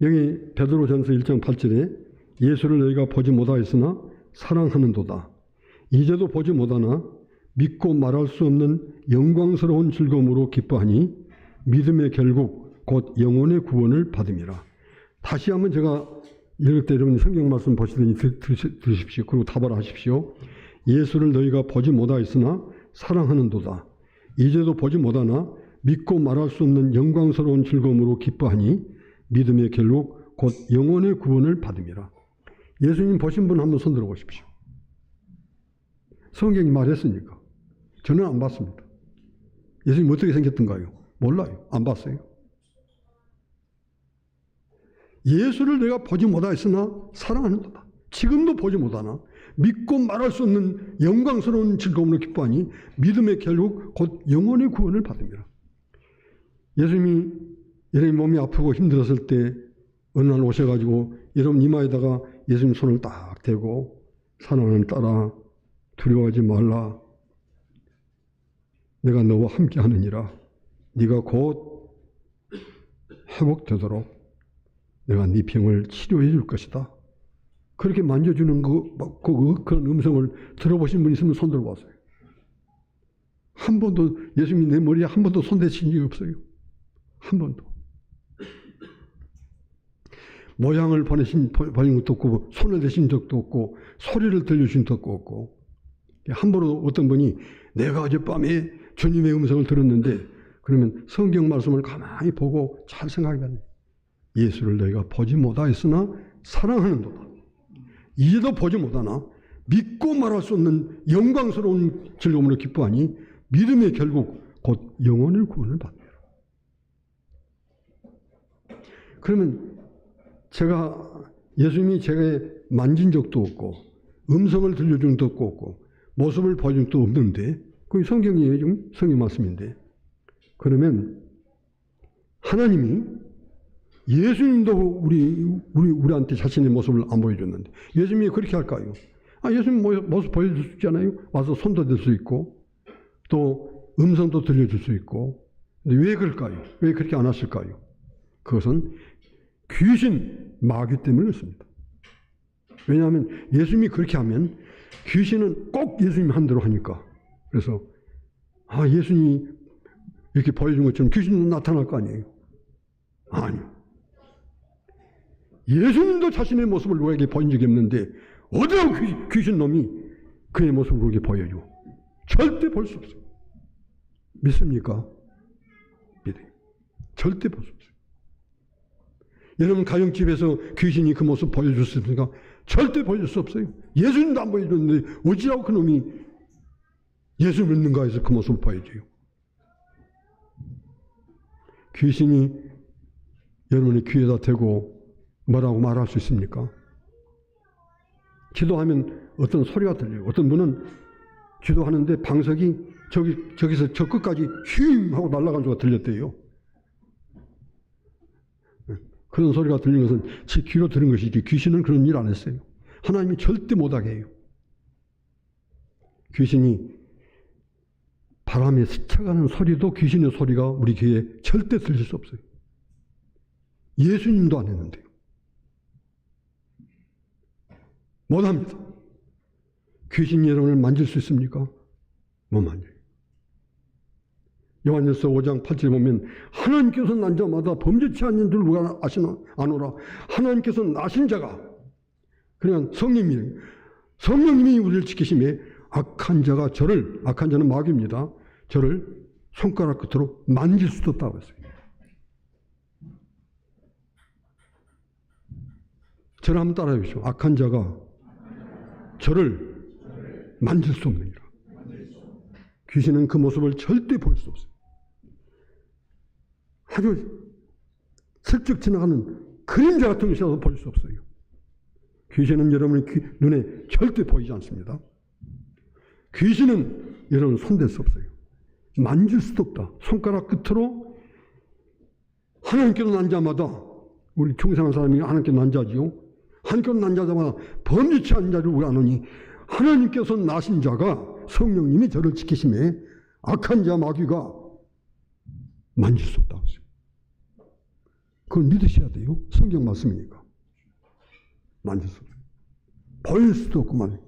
여기 베드로전서 1장 8절에 예수를 너희가 보지 못하였으나 사랑하는도다. 이제도 보지 못하나 믿고 말할 수 없는 영광스러운 즐거움으로 기뻐하니 믿음의 결국 곧 영혼의 구원을 받음이라. 다시 한번 제가 이럴 때 여러분 성경 말씀 보시더니 들으십시오. 그리고 답을 하십시오. 예수를 너희가 보지 못하였으나 사랑하는도다. 이제도 보지 못하나 믿고 말할 수 없는 영광스러운 즐거움으로 기뻐하니 믿음의 결국 곧 영혼의 구원을 받음이라. 예수님 보신 분 한번 손 들어보십시오. 성경이 말했으니까. 저는 안 봤습니다. 예수님 어떻게 생겼던가요? 몰라요. 안 봤어요. 예수를 내가 보지 못하였으나 사랑하는도다. 지금도 보지 못하나 믿고 말할 수 없는 영광스러운 즐거움으로 기뻐하니 믿음의 결국 곧 영혼의 구원을 받음이라. 예수님이 여러분 몸이 아프고 힘들었을 때 어느 날 오셔가지고 여러분 이마에다가 예수님 손을 딱 대고 사랑하는 딸아 두려워하지 말라. 내가 너와 함께 하느니라. 네가 곧 회복되도록 내가 네 병을 치료해 줄 것이다. 그렇게 만져주는 그런 음성을 들어보신 분 있으면 손 들어보세요. 한 번도 예수님이 내 머리에 한 번도 손 대신 적이 없어요. 한 번도. 모양을 보신 것도 없고 손을 대신 적도 없고 소리를 들려주신 적도 없고 한 번도 어떤 분이 내가 어젯밤에 주님의 음성을 들었는데 그러면 성경 말씀을 가만히 보고 잘 생각해봐요. 예수를 너희가 보지 못하였으나 사랑하는도다. 이제도 보지 못하나 믿고 말할 수 없는 영광스러운 즐거움으로 기뻐하니 믿음의 결국 곧 영혼의 구원을 받느라. 그러면 제가 예수님이 제가 만진 적도 없고 음성을 들려준 적도 없고 모습을 보여준 적도 없는데 그게 성경이에요. 지금 성경 말씀인데 그러면 하나님이 예수님도 우리한테 자신의 모습을 안 보여줬는데 예수님이 그렇게 할까요? 예수님 모습 보여줄 수 있잖아요. 와서 손도 댈 수 있고 또 음성도 들려줄 수 있고. 근데 왜 그럴까요? 왜 그렇게 안 하실까요? 그것은 귀신, 마귀 때문에 그렇습니다. 왜냐하면 예수님이 그렇게 하면 귀신은 꼭 예수님이 한 대로 하니까. 그래서 예수님이 이렇게 보여준 것처럼 귀신도 나타날 거 아니에요? 아니요. 예수님도 자신의 모습을 누구에게 보인 적이 없는데 어디서 귀신 놈이 그의 모습을 그렇게 보여줘? 절대 볼 수 없어요. 믿습니까? 믿어요. 절대 볼 수 없어요. 여러분 가정집에서 귀신이 그 모습 보여줄 수 있습니까? 절대 보여줄 수 없어요. 예수님도 안 보여줬는데 어찌라고 그 놈이 예수 믿는가 해서 그 모습을 보여줘요. 귀신이 여러분의 귀에다 대고 뭐라고 말할 수 있습니까? 기도하면 어떤 소리가 들려요. 어떤 분은 기도하는데 방석이 저기서 저 끝까지 휘잉 하고 날아간 소리가 들렸대요. 그런 소리가 들린 것은 제 귀로 들은 것이지 귀신은 그런 일 안 했어요. 하나님이 절대 못하게 해요. 귀신이 바람에 스쳐가는 소리도 귀신의 소리가 우리 귀에 절대 들릴 수 없어요. 예수님도 안 했는데요. 못합니다. 귀신이 여러분을 만질 수 있습니까? 못 만져요. 요한일서 5장 8절에 보면 하나님께서 난 자마다 범죄치 않는 줄 누가 아노라. 하나님께서 나신 자가 그냥 성령님이 우리를 지키심에 악한 자는 마귀입니다. 저를 손가락 끝으로 만질 수도 없다고 했어요. 저를 한번 따라해 보십시오. 악한 자가 저를 만질 수 없느니라. 귀신은 그 모습을 절대 볼 수 없어요. 아주 슬쩍 지나가는 그림자 같은 것이라도 볼 수 없어요. 귀신은 여러분의 눈에 절대 보이지 않습니다. 귀신은 여러분 손댈 수 없어요. 만질 수도 없다. 손가락 끝으로 하나님께서 난 자마다 우리 중생한 사람이 하나님께서 난 자지요. 하나님께서 난 자마다 범죄치 않은 자를 우리 아노니 하나님께서 나신 자가 성령님이 저를 지키심에 악한 자 마귀가 만질 수 없다고 했어요. 그걸 믿으셔야 돼요. 성경 말씀이니까. 만질 수 없어요. 보일 수도 없구만.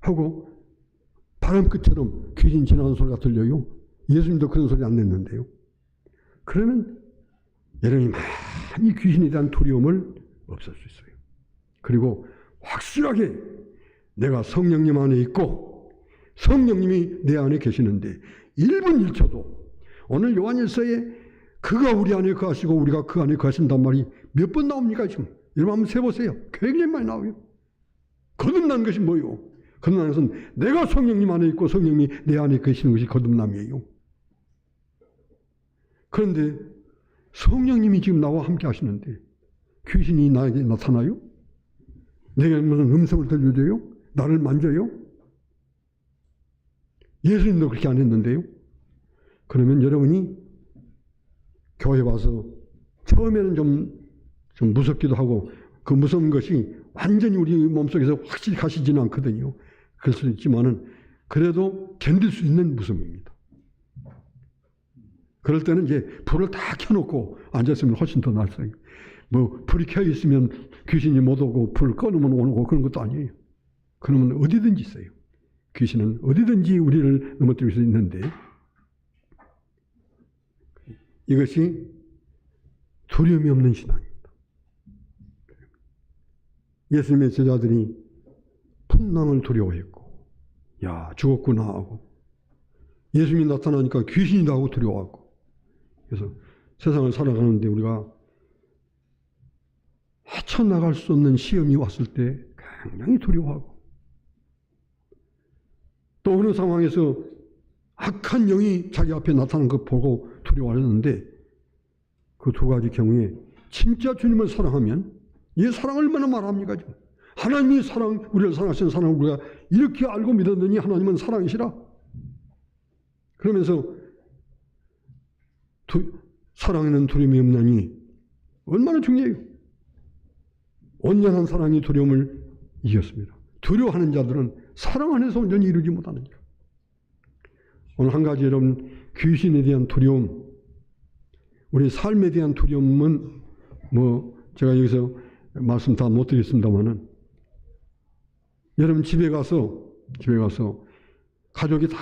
하고 바람 끝처럼 귀신 지나가는 소리가 들려요. 예수님도 그런 소리 안 냈는데요. 그러면 여러분이 많이 귀신에 대한 두려움을 없앨 수 있어요. 그리고 확실하게 내가 성령님 안에 있고 성령님이 내 안에 계시는데 1분 1초도 오늘 요한일서에 그가 우리 안에 거하시고 우리가 그 안에 거하신단 말이 몇 번 나옵니까 지금? 여러분 한번 세보세요. 굉장히 많이 나와요. 거듭난 것이 뭐예요? 거듭난 것은 내가 성령님 안에 있고 성령님이 내 안에 계시는 것이 거듭남이에요. 그런데 성령님이 지금 나와 함께 하시는데 귀신이 나에게 나타나요? 내게 무슨 음성을 들려줘요? 나를 만져요? 예수님도 그렇게 안 했는데요. 그러면 여러분이 교회 와서 처음에는 좀 무섭기도 하고 그 무서운 것이 완전히 우리 몸속에서 확실히 가시지는 않거든요. 그럴 수 있지만은 그래도 견딜 수 있는 무서움입니다. 그럴 때는 이제 불을 다 켜놓고 앉았으면 훨씬 더 낫어요. 뭐 불이 켜 있으면 귀신이 못 오고 불 꺼놓으면 오고 그런 것도 아니에요. 그러면 어디든지 있어요. 귀신은 어디든지 우리를 넘어뜨릴 수 있는데 이것이 두려움이 없는 신앙입니다. 예수님의 제자들이 풍랑을 두려워했고 야 죽었구나 하고 예수님이 나타나니까 귀신이다 하고 두려워하고 그래서 세상을 살아가는데 우리가 헤쳐나갈 수 없는 시험이 왔을 때 굉장히 두려워하고 또 어느 상황에서 악한 영이 자기 앞에 나타나는 것 보고 두려워하는데 그 두 가지 경우에 진짜 주님을 사랑하면 이 사랑 얼마나 말합니까? 하나님이 우리를 사랑하시는 사랑을 우리가 이렇게 알고 믿었느니 하나님은 사랑이시라. 그러면서 사랑에는 두려움이 없나니 얼마나 중요해요. 온전한 사랑이 두려움을 이겼습니다. 두려워하는 자들은 사랑 안에서 온전히 이루지 못하느니까. 오늘 한 가지 여러분 귀신에 대한 두려움, 우리 삶에 대한 두려움은 뭐 제가 여기서 말씀 다 못 드리겠습니다만은 여러분 집에 가서 가족이 다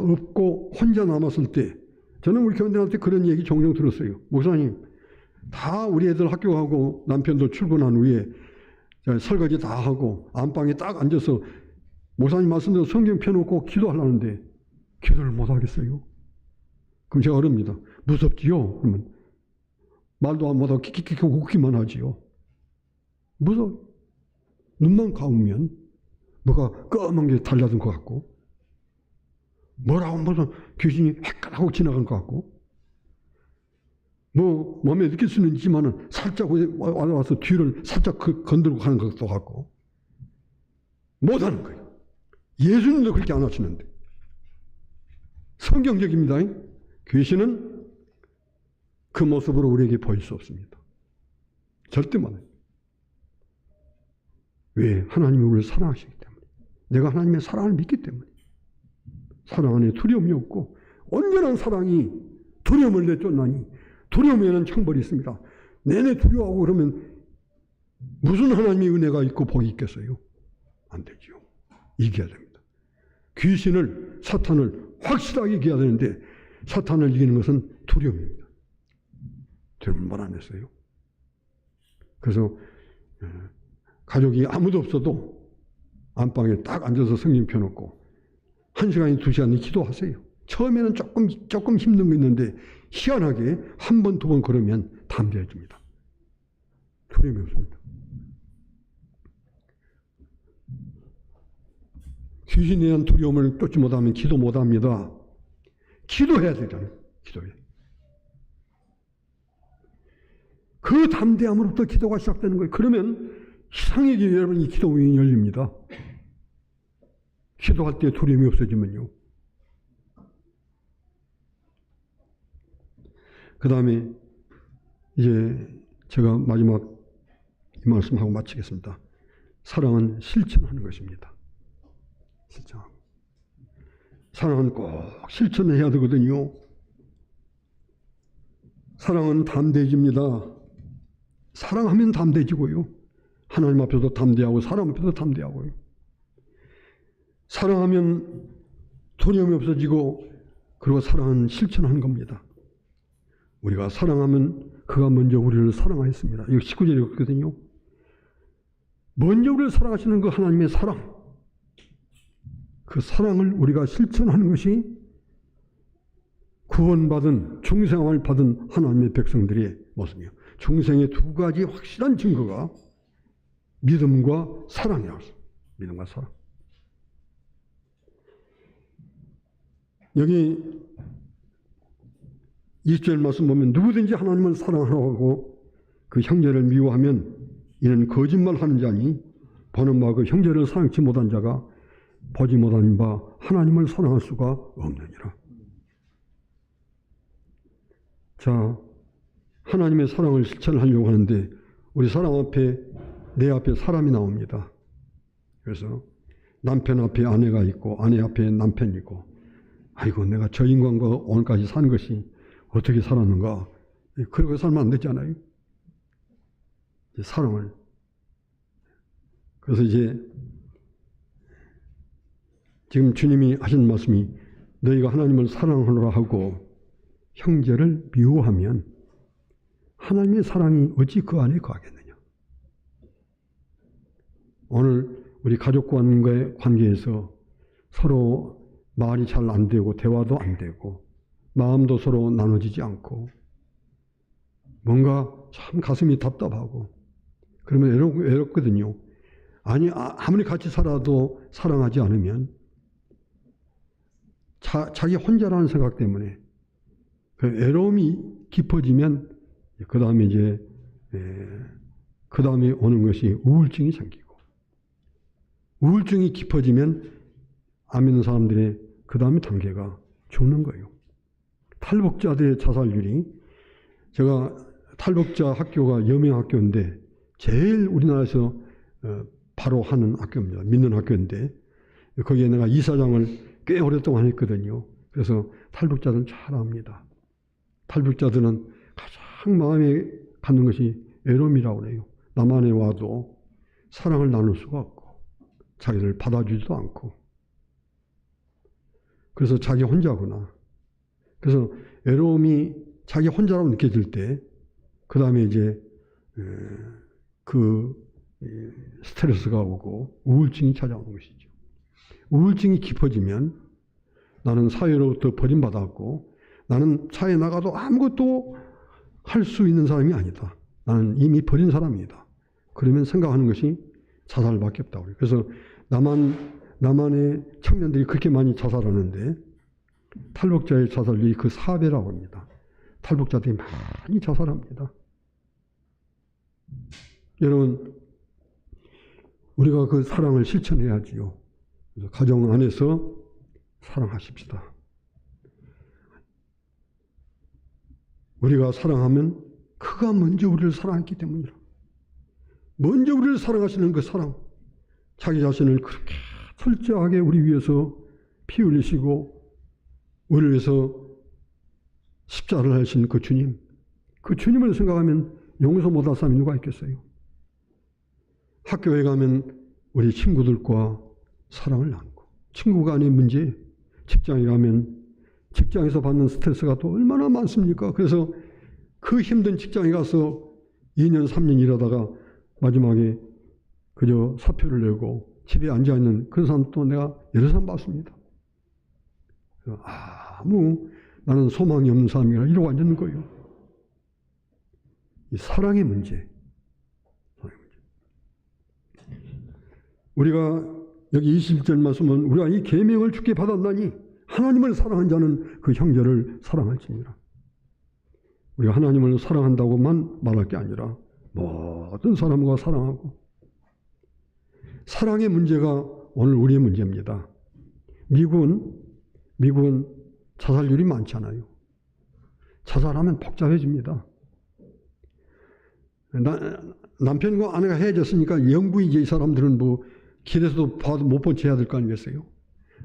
없고 혼자 남았을 때 저는 우리 교인들한테 그런 얘기 종종 들었어요. 목사님 다 우리 애들 학교 가고 남편도 출근한 후에 설거지 다 하고 안방에 딱 앉아서 목사님 말씀대로 성경 펴놓고 기도하려는데 기도를 못 하겠어요. 그럼 제가 어렵니다. 무섭지요? 그러면 말도 안 못하고 킥킥킥 웃기만 하지요. 무서워. 눈만 감으면 뭐가 검은 게 달라든 것 같고 뭐라고 무슨 귀신이 헷갈하고 지나간 것 같고 뭐 몸에 느낄 수는 있지만은 살짝 와서 뒤를 살짝 건들고 가는 것도 같고 못하는 거예요. 예수님도 그렇게 안 하시는데 성경적입니다. 귀신은 그 모습으로 우리에게 보일 수 없습니다. 절대 못해요. 왜? 하나님이 우리를 사랑하시기 때문에. 내가 하나님의 사랑을 믿기 때문에. 사랑 안에 두려움이 없고 온전한 사랑이 두려움을 내쫓나니 두려움에는 창벌이 있습니다. 내내 두려워하고 그러면 무슨 하나님의 은혜가 있고 복이 있겠어요? 안 되죠. 이겨야 됩니다. 귀신을 사탄을 확실하게 이겨야 되는데 사탄을 이기는 것은 두려움입니다. 두려움을 말 안 했어요. 그래서 가족이 아무도 없어도 안방에 딱 앉아서 성경 펴놓고 1시간이 2시간이 기도하세요. 처음에는 조금 힘든 거 있는데 희한하게 한 번, 두 번 걸으면 담대해집니다. 두려움이 없습니다. 귀신에 대한 두려움을 쫓지 못하면 기도 못합니다. 기도해야 되잖아요. 기도해. 그 담대함으로부터 기도가 시작되는 거예요. 그러면 이상하게 여러분 이 기도문이 열립니다. 기도할 때 두려움이 없어지면요. 그 다음에 이제 제가 마지막 이 말씀하고 마치겠습니다. 사랑은 실천하는 것입니다. 실천하고. 사랑은 꼭 실천해야 되거든요. 사랑은 담대해집니다. 사랑하면 담대해지고요. 하나님 앞에서 담대하고 사람 앞에서 담대하고요. 사랑하면 두려움이 없어지고, 그리고 사랑은 실천하는 겁니다. 우리가 사랑하면 그가 먼저 우리를 사랑하였습니다. 이거 19절에 있거든요. 먼저 우리를 사랑하시는 그 하나님의 사랑, 그 사랑을 우리가 실천하는 것이 구원받은, 중생을 받은 하나님의 백성들의 모습이에요. 중생의 두 가지 확실한 증거가 믿음과 사랑이라고 했어요. 믿음과 사랑. 여기 20절 말씀 보면 누구든지 하나님을 사랑하라고 그 형제를 미워하면 이는 거짓말하는 자니 보는 바 그 형제를 사랑치 못한 자가 보지 못한 바 하나님을 사랑할 수가 없느니라. 자, 하나님의 사랑을 실천하려고 하는데 우리 사랑 앞에, 내 앞에 사람이 나옵니다. 그래서 남편 앞에 아내가 있고 아내 앞에 남편이 있고, 아이고 내가 저 인간과 오늘까지 산 것이 어떻게 살았는가, 그렇게 살면 안 되잖아요. 사랑을. 그래서 이제 지금 주님이 하신 말씀이 너희가 하나님을 사랑하노라 하고 형제를 미워하면 하나님의 사랑이 어찌 그 안에 거하겠느냐. 오늘 우리 가족과의 관계에서 서로 말이 잘 안 되고 대화도 안 되고 마음도 서로 나눠지지 않고 뭔가 참 가슴이 답답하고 그러면 외롭거든요. 아니, 아무리 같이 살아도 사랑하지 않으면 자기 혼자라는 생각 때문에 그 외로움이 깊어지면 그 다음에 이제 그 다음에 오는 것이 우울증이 생기고, 우울증이 깊어지면 안 믿는 사람들의 그 다음에 단계가 죽는 거예요. 탈북자들의 자살률이, 제가 탈북자 학교가 여명학교인데 제일 우리나라에서 바로 하는 학교입니다. 믿는 학교인데 거기에 내가 이사장을 꽤 오랫동안 했거든요. 그래서 탈북자들은 잘 압니다. 탈북자들은 가장 마음에 갖는 것이 외로움이라고 그래요. 남한에 와도 사랑을 나눌 수가 없고 자기를 받아주지도 않고, 그래서 자기 혼자구나. 그래서 외로움이 자기 혼자라고 느껴질 때 그 다음에 이제 그 스트레스가 오고 우울증이 찾아오는 것이죠. 우울증이 깊어지면 나는 사회로부터 버림받았고 나는 사회에 나가도 아무것도 할 수 있는 사람이 아니다. 나는 이미 버린 사람이다. 그러면 생각하는 것이 자살밖에 없다고 해요. 그래서 남한의 청년들이 그렇게 많이 자살하는데 탈북자의 자살률이 그 4배라고 합니다. 탈북자들이 많이 자살합니다. 여러분, 우리가 그 사랑을 실천해야지요. 그래서 가정 안에서 사랑하십시다. 우리가 사랑하면 그가 먼저 우리를 사랑했기 때문이라. 먼저 우리를 사랑하시는 그 사랑, 자기 자신을 그렇게 철저하게 우리 위해서 피 흘리시고 우리를 위해서 십자가를 하신 그 주님, 그 주님을 생각하면 용서 못할 사람이 누가 있겠어요? 학교에 가면 우리 친구들과 사랑을 나누고, 친구 간의 문제, 직장에 가면 직장에서 받는 스트레스가 또 얼마나 많습니까? 그래서 그 힘든 직장에 가서 2년, 3년 일하다가 마지막에 그저 사표를 내고 집에 앉아있는 그런 사람도 내가 여러 사람 봤습니다. 나는 소망이 없는 사람이라 이러고 앉는 거예요. 이 사랑의 문제. 우리가 여기 21절 말씀은 우리가 이 계명을 주께 받았나니 하나님을 사랑한 자는 그 형제를 사랑할지니라. 우리가 하나님을 사랑한다고만 말할 게 아니라 모든 사람과 사랑하고, 사랑의 문제가 오늘 우리의 문제입니다. 미국은 자살률이 많잖아요. 자살하면 복잡해집니다. 남편과 아내가 헤어졌으니까 영구히 이제 이 사람들은 뭐 길에서도 봐도 못 본 채 해야 될 거 아니겠어요?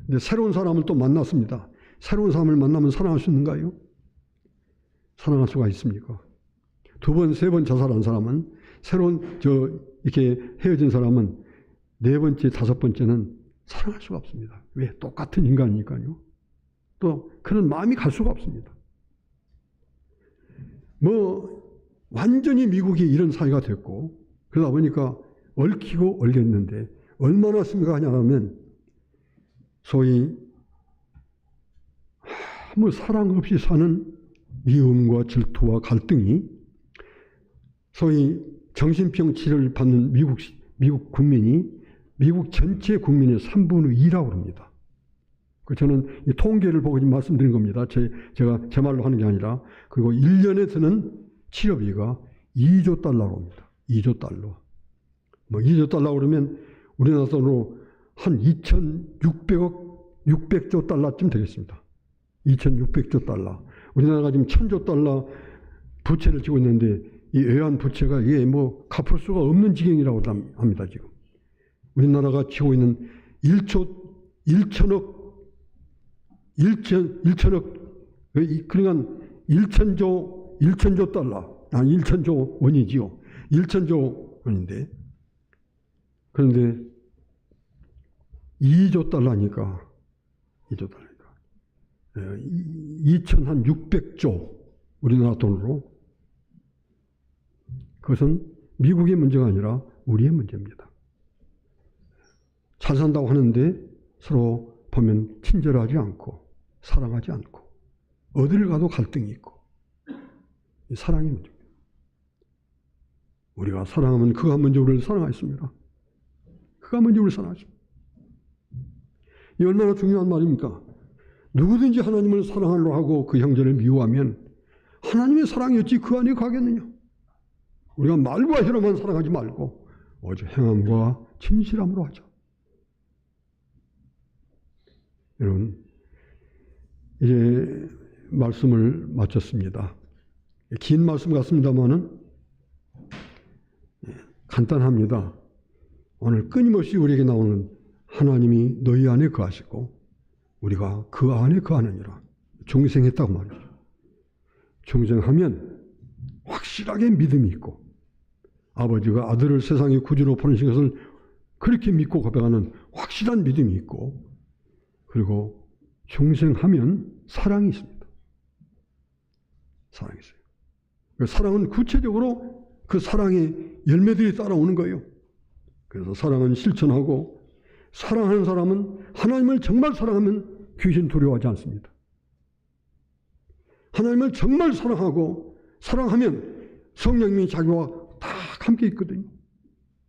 근데 새로운 사람을 또 만났습니다. 새로운 사람을 만나면 사랑할 수 있는가요? 사랑할 수가 있습니까? 2번, 3번 자살한 사람은, 새로운 이렇게 헤어진 사람은 4번째, 5번째는 사랑할 수가 없습니다. 왜? 똑같은 인간이니까요. 또 그런 마음이 갈 수가 없습니다. 완전히 미국이 이런 사회가 됐고 그러다 보니까 얽히고 얽였는데 얼마나 심각하냐 하면 소위 아무 사랑 없이 사는 미움과 질투와 갈등이 소위 정신병 치료를 받는 미국 국민이 미국 전체 국민의 3분의 2라고 합니다. 저는 이 통계를 보고 지금 말씀드린 겁니다. 제가 제 말로 하는 게 아니라. 그리고 1년에 드는 치료비가 2조 달러로 합니다. 2조 달러. 2조 달러 그러면 우리나라 돈으로 한 2,600조 달러쯤 되겠습니다. 2,600조 달러. 우리나라가 지금 1,000조 달러 부채를 지고 있는데 이 외환 부채가 이게 갚을 수가 없는 지경이라고 합니다, 지금. 우리나라가 지고 있는 1천억, 그러니까 1천조 달러, 1천조 원이지요. 1천조 원인데. 그런데 2조 달러니까, 2,600조 우리나라 돈으로. 그것은 미국의 문제가 아니라 우리의 문제입니다. 잘 산다고 하는데 서로 보면 친절하지 않고 사랑하지 않고 어디를 가도 갈등이 있고 사랑의 문제입니다. 우리가 사랑하면 그가 먼저 우리를 사랑하였습니다. 그가 먼저 우리를 사랑하십니다. 이 얼마나 중요한 말입니까? 누구든지 하나님을 사랑하려 하고 그 형제를 미워하면 하나님의 사랑이 어찌 그 안에 가겠느냐? 우리가 말과 혀로만 사랑하지 말고 오직 행함과 진실함으로 하자. 여러분, 이제 말씀을 마쳤습니다. 긴 말씀 같습니다만은 간단합니다. 오늘 끊임없이 우리에게 나오는 하나님이 너희 안에 거하시고 우리가 그 안에 거하느니라. 중생했다고 말이죠. 중생하면 확실하게 믿음이 있고 아버지가 아들을 세상의 구주로 보내신 것을 그렇게 믿고 고백하는 확실한 믿음이 있고 그리고 중생하면 사랑이 있습니다. 사랑이 있어요. 그 사랑은 구체적으로 그 사랑의 열매들이 따라오는 거예요. 그래서 사랑은 실천하고 사랑하는 사람은 하나님을 정말 사랑하면 귀신 두려워하지 않습니다. 하나님을 정말 사랑하고 사랑하면 성령님이 자기와 다 함께 있거든요.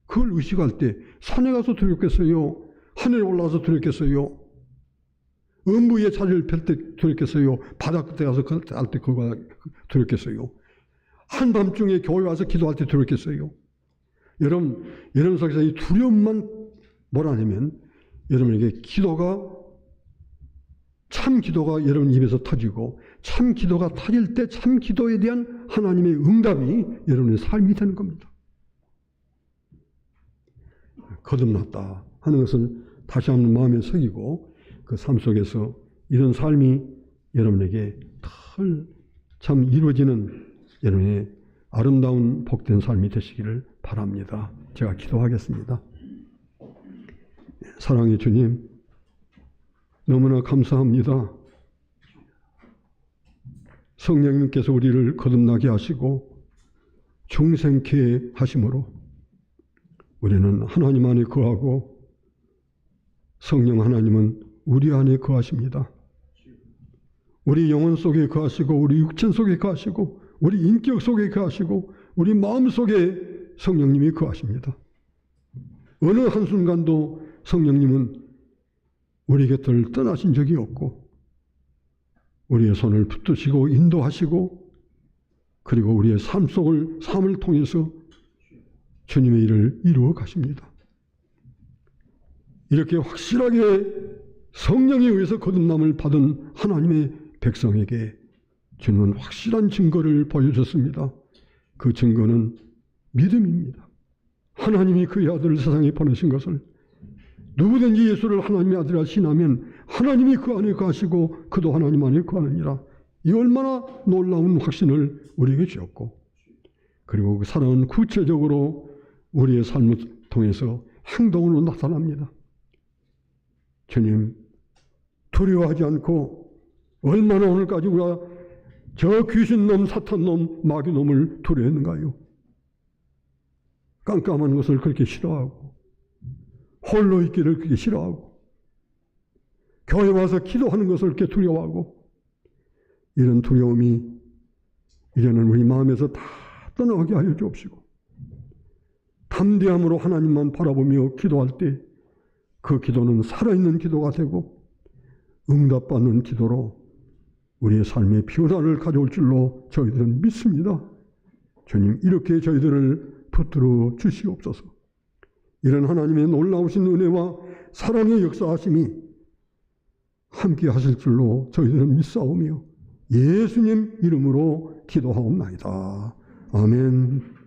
그걸 의식할 때 산에 가서 두렵겠어요? 하늘에 올라가서 두렵겠어요? 음부 위에 자리를 펼 때 두렵겠어요? 바다 끝에 가서 할 때 그거 두렵겠어요? 한밤중에 교회 와서 기도할 때 두렵겠어요? 여러분 속에서 이 두려움만 몰아내면 여러분에게 참 기도가 여러분 입에서 터지고 참 기도가 터질 때 참 기도에 대한 하나님의 응답이 여러분의 삶이 되는 겁니다. 거듭났다 하는 것을 다시 한번 마음에 새기고 그 삶 속에서 이런 삶이 여러분에게 참 이루어지는 여러분의 아름다운 복된 삶이 되시기를 바랍니다. 제가 기도하겠습니다. 사랑의 주님, 너무나 감사합니다. 성령님께서 우리를 거듭나게 하시고 중생케 하심으로 우리는 하나님 안에 거하고 성령 하나님은 우리 안에 거하십니다. 우리 영혼 속에 거하시고 우리 육체 속에 거하시고 우리 인격 속에 거하시고 우리 마음 속에 성령님이 거하십니다. 어느 한순간도 성령님은 우리 곁을 떠나신 적이 없고 우리의 손을 붙드시고 인도하시고 그리고 우리의 삶을 통해서 주님의 일을 이루어 가십니다. 이렇게 확실하게 성령에 의해서 거듭남을 받은 하나님의 백성에게 주님은 확실한 증거를 보여줬습니다. 그 증거는 믿음입니다. 하나님이 그의 아들을 세상에 보내신 것을 누구든지 예수를 하나님의 아들이라 신하면 하나님이 그 안에 거하시고 그도 하나님 안에 거하느니라. 이 얼마나 놀라운 확신을 우리에게 주었고 그리고 그 사랑은 구체적으로 우리의 삶을 통해서 행동으로 나타납니다. 주님, 두려워하지 않고 얼마나 오늘까지 우리가 저 귀신놈, 사탄놈, 마귀놈을 두려워했는가요? 깜깜한 것을 그렇게 싫어하고 홀로 있기를 그렇게 싫어하고 교회 와서 기도하는 것을 그렇게 두려워하고, 이런 두려움이 이제는 우리 마음에서 다 떠나게 하여 주옵시고, 담대함으로 하나님만 바라보며 기도할 때 그 기도는 살아있는 기도가 되고 응답받는 기도로 우리의 삶의 변화를 가져올 줄로 저희들은 믿습니다. 주님, 이렇게 저희들을 붙들어 주시옵소서. 이런 하나님의 놀라우신 은혜와 사랑의 역사하심이 함께 하실 줄로 저희들은 믿사오며 예수님 이름으로 기도하옵나이다. 아멘.